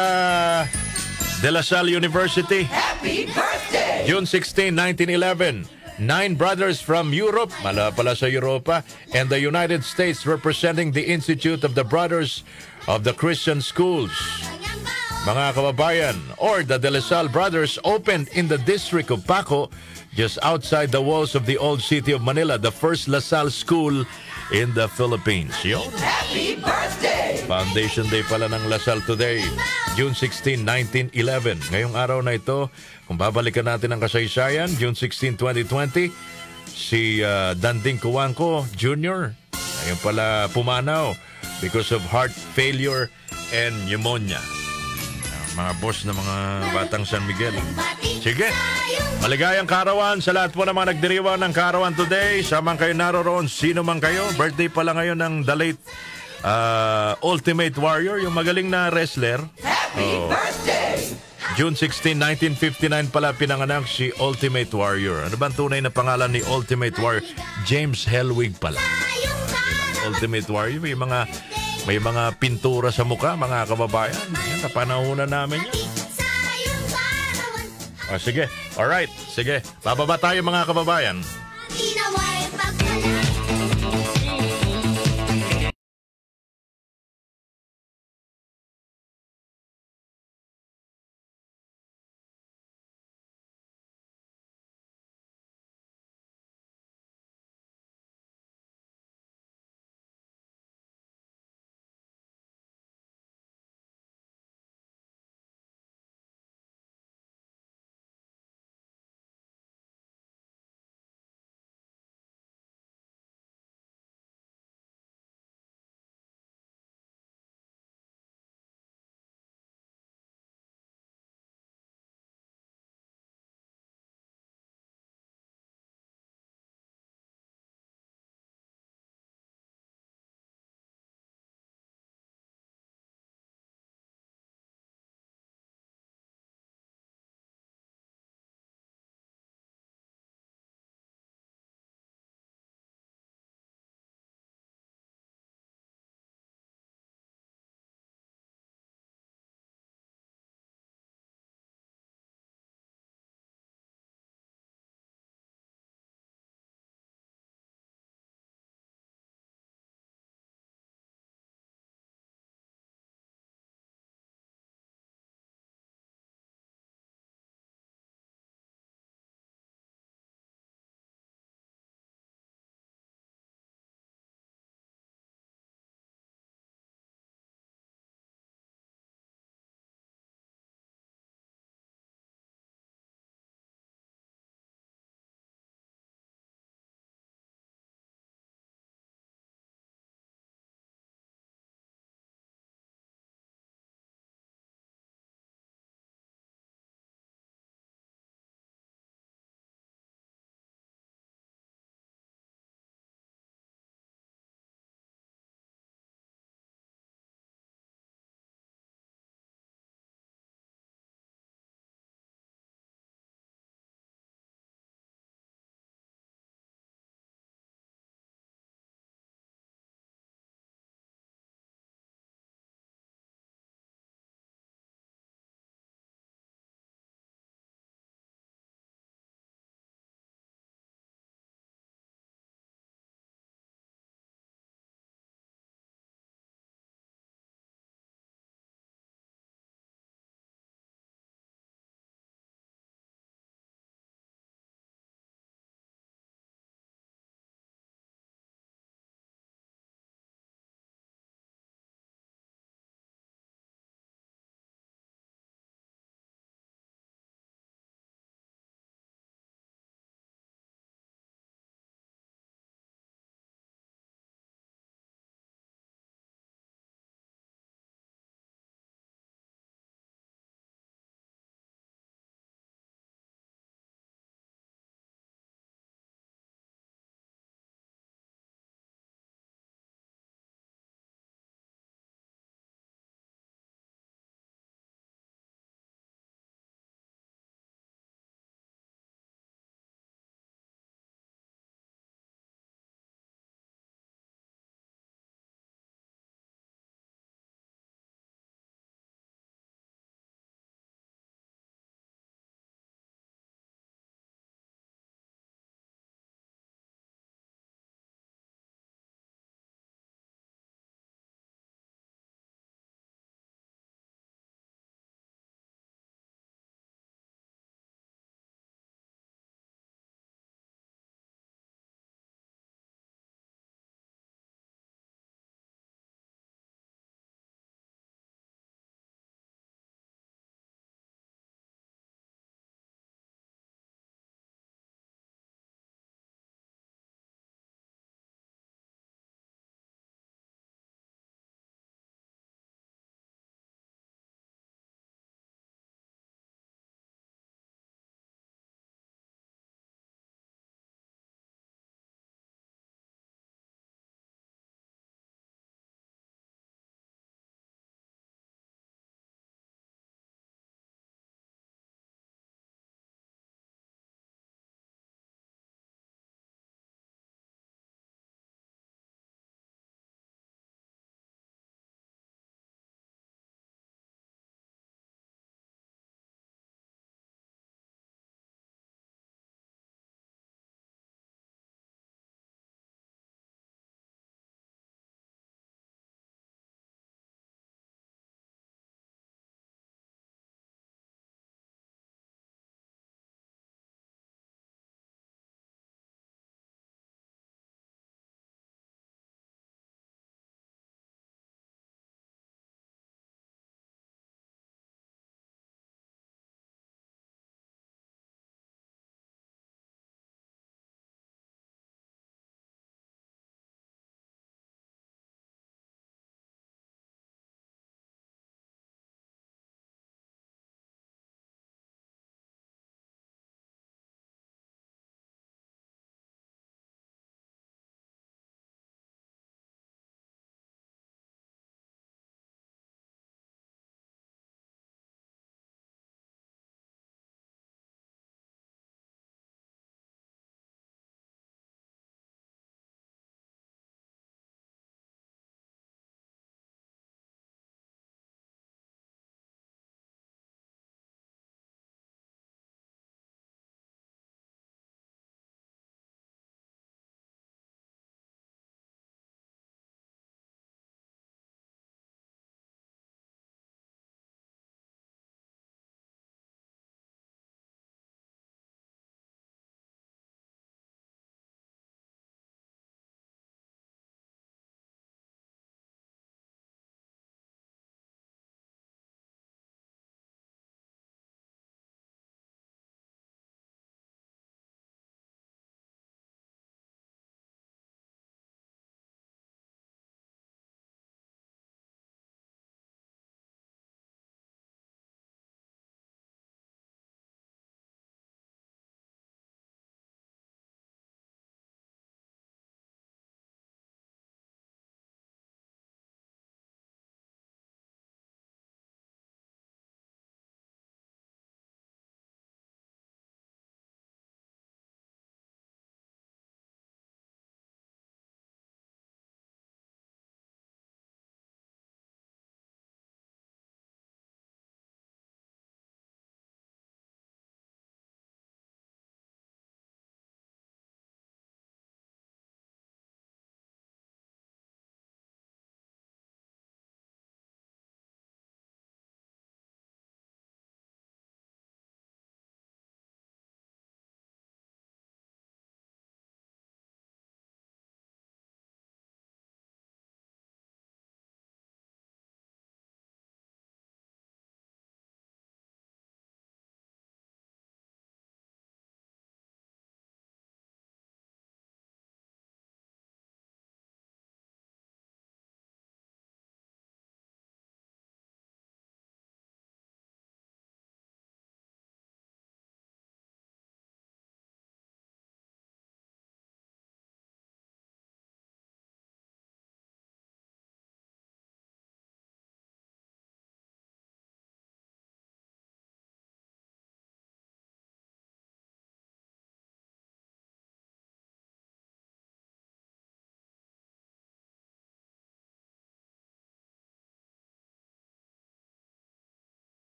De La Salle University. Happy birthday! June 16, 1911. 9 brothers from Europe, mala pala sa Europa, and the United States representing the Institute of the Brothers of the Christian Schools. Mga kababayan, or the De La Salle Brothers opened in the district of Paco, just outside the walls of the old city of Manila, the first La Salle school in the Philippines. Yun. Happy birthday! Foundation Day pala ng La Salle today, June 16, 1911. Ngayong araw na ito, kung babalikan natin ang kasaysayan, June 16, 2020, si Danding Cuanco Jr. Ngayon pala pumanaw because of heart failure and pneumonia. Mga boss na mga batang San Miguel. Sige, maligayang Kaarawan sa lahat po na mga nagdiriwang ng Kaarawan today. Samang kayo naroroon, sino man kayo. Birthday pala ngayon ng the late Ultimate Warrior, yung magaling na wrestler. Happy birthday! June 16, 1959 pala pinanganak si Ultimate Warrior. Ano ba ang tunay na pangalan ni Ultimate Warrior? James Hellwig pala. Ultimate Warrior, may mga pintura sa mukha, mga kababayan. Yan, napanahunan namin yan. Sige, alright, sige. Bababa tayo mga kababayan.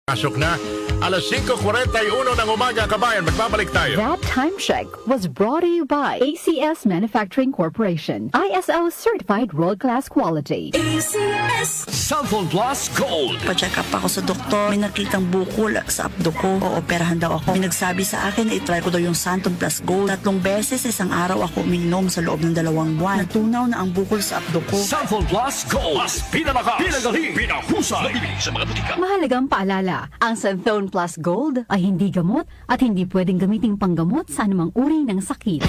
Pasok na, alas 5:41 ng umaga, kabayan, magbabalik tayo. That time check was brought to you by ACS Manufacturing Corporation. ISO certified world-class quality. ACS Cellphone Plus Gold. Pa-check up ako sa doktor. May nakitang bukol sa abdo ko. Ooperahan daw ako. May nagsabi sa akin na itry ko daw yung Santon Plus Gold. 3 beses isang araw ako uminom sa loob ng 2 buwan. Natunaw na ang bukol sa abdo ko. Cellphone Plus Gold. Mas pinalakas, pinagaling, pinahusay. Mabibili sa mga butika. Mahalagang paalala, ang Santhone Plus Gold ay hindi gamot at hindi pwedeng gamiting panggamot sa anumang uri ng sakit.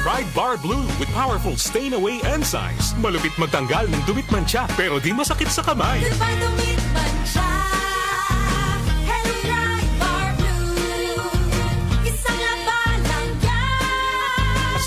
Ride Bar Blue with powerful stain-away enzymes. Malupit magtanggal ng dumit mancha pero di masakit sa kamay.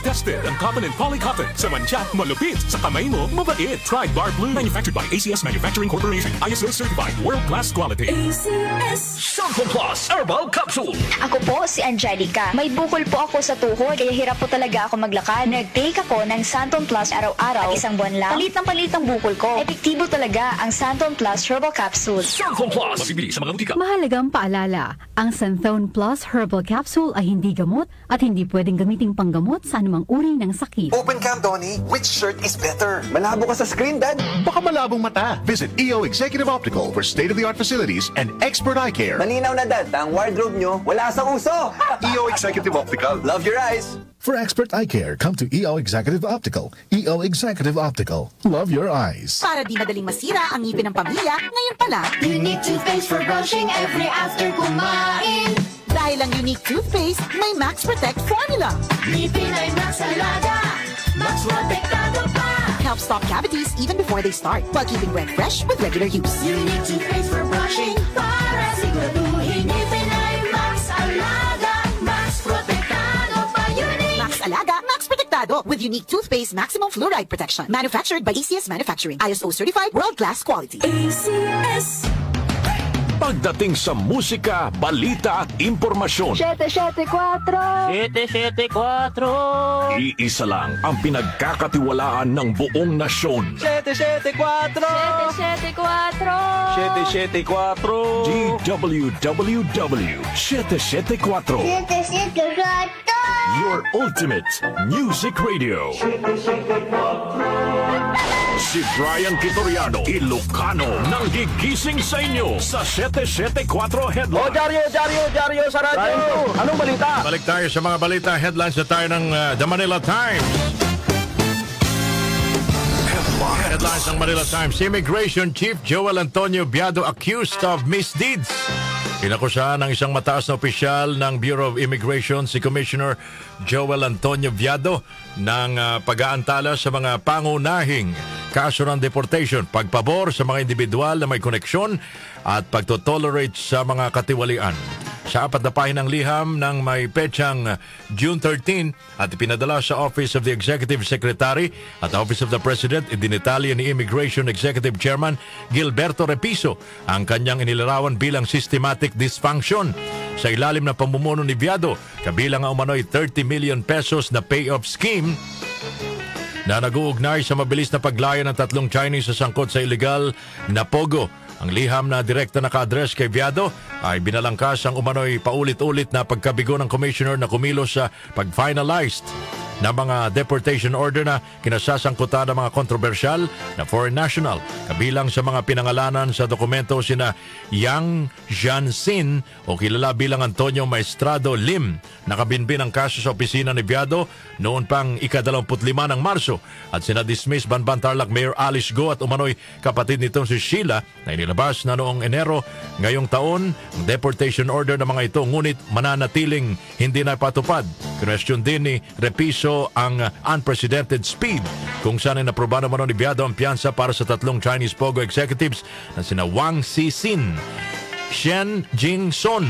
Tested ang cotton and polycotton sa mancha, malupit sa kamay mo, mabait. Ride Bar Blue, manufactured by ACS Manufacturing Corporation. ISO certified world-class quality. ACS Santon Plus Herbal Capsule. Ako po si Angelica. May bukol po ako sa tuhod kaya hirap po talaga ako maglakad. Nag-take ako ng Santon Plus araw-araw at 1 buwan lang. Palit ang bukol ko. Epektibo talaga ang Santon Plus Herbal Capsule. Santon Plus. Mabibili sa mga butika. Mahalagang paalala, ang Santhone Plus Herbal Capsule ay hindi gamot at hindi pwedeng gamiting panggamot sa anumang uri ng sakit. Open cam, Donnie. Which shirt is better? Malabo ka sa screen, Dad. Baka malabong mata. Visit EO Executive Optical for state-of-the-art facilities and expert eye care. Malinaw na, Dad. Ang wardrobe nyo, wala sa uso. EO Executive Optical. Love your eyes. For expert eye care, come to EO Executive Optical. EO Executive Optical. Love your eyes. Para di madaling masira ang ngipin ng pamilya, ngayon pala, Unique toothpaste for brushing every after kumain. Dahil ang Unique toothpaste, may Max Protect formula. Ngipin ay Max Alaga, Max Protektado pa. Helps stop cavities even before they start, while keeping breath fresh with regular use. Unique toothpaste for brushing, para siguraduhin ngipin ay Max Alaga, Max Protektado pa. Unique Max Alaga, Max Protektado with Unique toothpaste maximum fluoride protection. Manufactured by ACS Manufacturing. ISO certified world-class quality. ACS. Pagdating sa musika, balita at impormasyon, 774 iisa lang ang pinagkakatiwalaan ng buong nasyon. 774 DWWW 774. Your ultimate music radio. Si Brian Kitoriano, Ilocano, nang gigising sa inyo sa 774 Headlines. Jaryo sa radyo. Anong balita? Balik tayo sa mga balita. Headlines na tayo ng The Manila Times. Headlines ng Manila Times. Immigration Chief Joel Antonio Viado accused of misdeeds. Pinakusahan ng isang mataas na opisyal ng Bureau of Immigration si Commissioner Joel Antonio Viado ng pag-aantala sa mga pangunahing kaso ng deportation, pagpabor sa mga individual na may koneksyon at pagtotolerate sa mga katiwalian. Sa 4 na pahinang liham ng may petsang June 13 at ipinadala sa Office of the Executive Secretary at Office of the President, idinitalya ni Immigration Executive Chairman Gilberto Repiso ang kanyang inilarawan bilang systematic dysfunction sa ilalim ng pamumuno ni Viado, kabilang ang umano'y 30 million pesos na payoff scheme na nag-uugnay sa mabilis na paglaya ng 3 Chinese sa sangkot sa illegal na pogo. Ang liham na direkta naka-address kay Viado ay binalangkas ang umano'y paulit-ulit na pagkabigo ng commissioner na kumilos sa pag-finalized na mga deportation order na kinasasangkutan ng mga kontrobersyal na foreign national. Kabilang sa mga pinangalanan sa dokumento sina Yang Jianxin o kilala bilang Antonio Maestrado Lim, nakabinbin ang kaso sa opisina ni Viado noon pang ika-25 ng Marso, at sina-dismiss Banban Tarlac Mayor Alice Go at umano'y kapatid nitong si Sheila na inilabas na noong Enero ngayong taon ang deportation order ng mga ito, ngunit mananatiling hindi na patupad. Kinwestiyon din ni Repiso ang unprecedented speed kung saan ay naproba naman ni Viado ang piyansa para sa 3 Chinese Pogo executives na sina Wang Xixin, Shen Jingson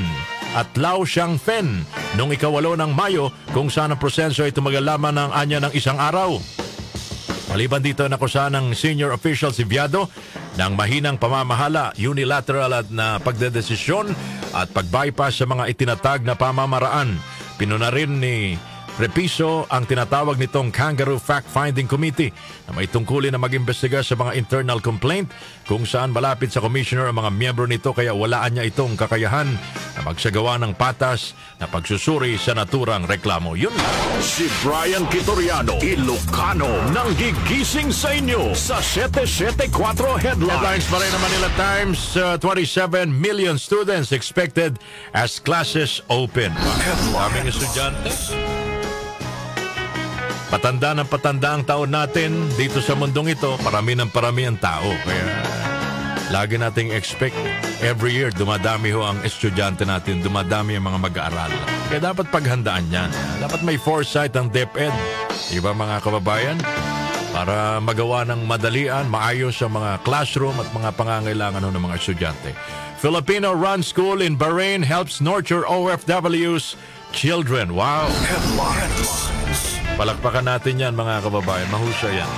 at Lau Xiangfen noong ika-8 ng Mayo, kung saan ang proseso ay tumagal lamang ng anya ng 1 araw. Maliban dito, nakusahan ng senior official si Viado ng mahinang pamamahala, unilateral at na pagdedesisyon at pag-bypass sa mga itinatag na pamamaraan. Pinuna rin ni Repiso ang tinatawag nitong Kangaroo Fact-Finding Committee na may tungkulin na mag-imbestiga sa mga internal complaint kung saan malapit sa commissioner ang mga miyembro nito kaya walaan niya itong kakayahan na magsagawa ng patas na pagsusuri sa naturang reklamo. Yun lang. Si Brian Kitoriano, Ilocano, nang gigising sa inyo sa 774 Headlines. Headlines pa rin ng Manila Times, 27 million students expected as classes open. Daming estudyante. Patanda ng patanda ang taon natin dito sa mundong ito, parami ng parami ang tao. Kaya lagi nating expect every year dumadami ho ang estudyante natin, dumadami ang mga mag-aaral. Kaya dapat paghandaan yan. Dapat may foresight ang DepEd. Diba mga kababayan? Para magawa ng madalian, maayos ang mga classroom at mga pangangailangan ng mga estudyante. Filipino-run school in Bahrain helps nurture OFW's children. Wow! Headlines. Palakpakan natin yan mga kababayan. Mahusay yan.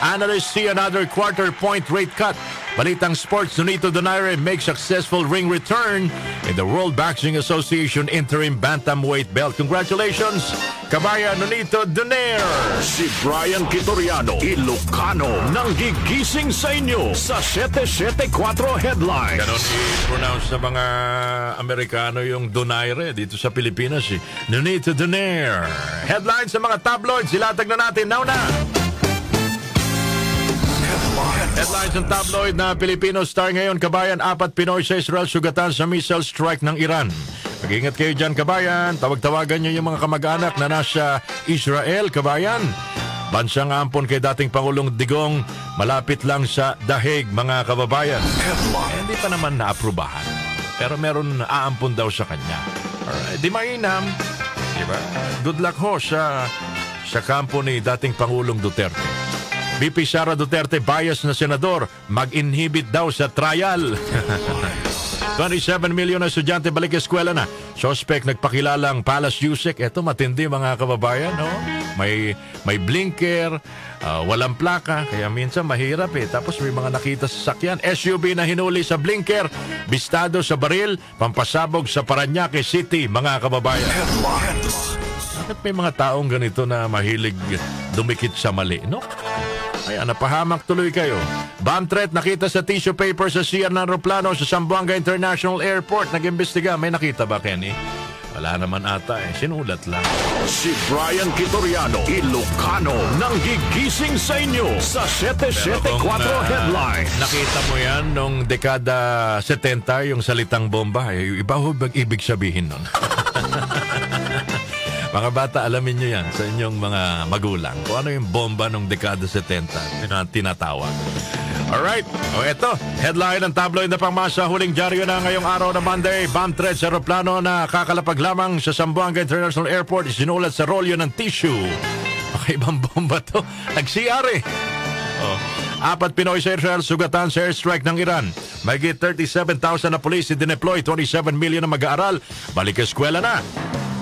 Analysts see another quarter-point rate cut. Balitang sports, Nonito Donaire makes successful ring return in the World Boxing Association interim bantamweight belt. Congratulations, kabayan Nonito Donaire. Si Brian Kitoriano, Ilocano, nang gigising sa inyo sa 774 Headlines. Ganon i-pronounce sa mga Amerikano yung Donaire dito sa Pilipinas. Nonito Donaire. Headlines sa mga tabloids, ilatag na natin. Now na! Headlines ng tabloid na Filipino Star ngayon, kabayan, 4 Pinoy sa Israel sugatan sa missile strike ng Iran. Mag-ingat kayo dyan, kabayan. Tawag-tawagan nyo yung mga kamag-anak na nasa Israel, kabayan. Bansang ampon kay dating Pangulong Digong, malapit lang sa Dahig, mga kababayan. Hindi pa naman naaprubahan, pero meron aampon daw sa kanya. Alright, di mainam. Diba? Good luck ho sa kampo ni dating Pangulong Duterte. VP Sara Duterte, bias na senador, mag-inhibit daw sa trial. 27 milyon na estudyante balik eskwela na. Suspect nagpakilalang Palace Yusek. Ito matindi mga kababayan. No? May blinker, walang plaka, kaya minsan mahirap eh. Tapos may mga nakita sa sakyan. SUV na hinuli sa blinker, bistado sa baril, pampasabog sa Parañaque City, mga kababayan. Bakit may mga taong ganito na mahilig dumikit sa mali, no? Ayan, napahamak tuloy kayo. Bomb threat nakita sa tissue paper sa CR ng aeroplano sa Zamboanga International Airport. Nag-imbestiga. May nakita ba, Kenny? Wala naman ata eh. Sinulat lang. Si Brian Kitoriano, Ilocano, nang gigising sa inyo sa 774 Headlines. Nakita mo yan nung dekada 70, yung salitang bomba. Iba ho ibig sabihin nun. Mga bata, alamin nyo yan sa inyong mga magulang. Kung ano yung bomba nung dekada 70 na tinatawag. Alright, eto. Headline ng tabloid na pangmasa. Huling dyaryo na ngayong araw na Monday. Bomb threat sa aeroplano na kakalapag lamang sa Zamboanga International Airport. Isinulat sa rolyo ng tissue. Ibang bomba to. Nag-CR eh. 4 Pinoy sa Israel sugatan sa airstrike ng Iran. Mahigit 37,000 na pulis dineploy. 27 million na mag-aaral. Balik eskwela na.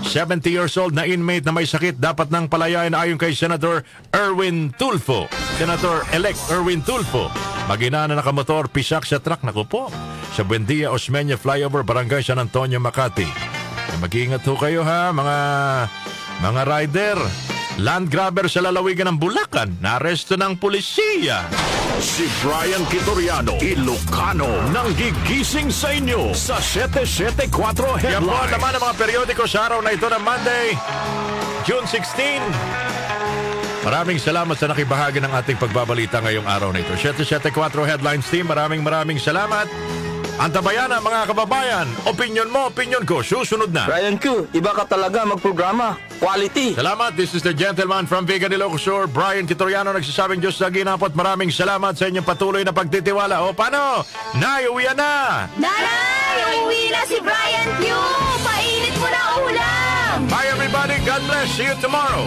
70 years old na inmate na may sakit dapat nang palayain ayon kay Senator Erwin Tulfo. Senator-elect Erwin Tulfo. Mag-ina na nakamotor, pisak sa truck. Naku po. Sa Buendia, Osmeña Flyover, Barangay San Antonio, Makati. Mag-iingat ho kayo ha, mga rider. Land grabber sa lalawigan ng Bulacan. Naaresto ng pulisiya. Si Brian Kitoriano, Ilocano, nang gigising sa inyo sa 774 Headlines. Yan po naman ang mga periodiko sa araw na ito ng Monday, June 16. Maraming salamat sa nakibahagi ng ating pagbabalita ngayong araw na ito. 774 Headlines Team, maraming salamat. Antabayan na mga kababayan. Opinion mo, opinion ko. Susunod na. Brian Q, iba ka talaga magprograma. Quality. Salamat. This is the gentleman from Vigan Ilocos, Brian Kitoriano. Nagsasabing Diyos sa ginapot. Maraming salamat sa inyong patuloy na pagtitiwala. O paano? Nay, uwian na! Nanay, uwi na si Brian Q! Painit mo na ulam! Bye everybody. God bless. See you tomorrow.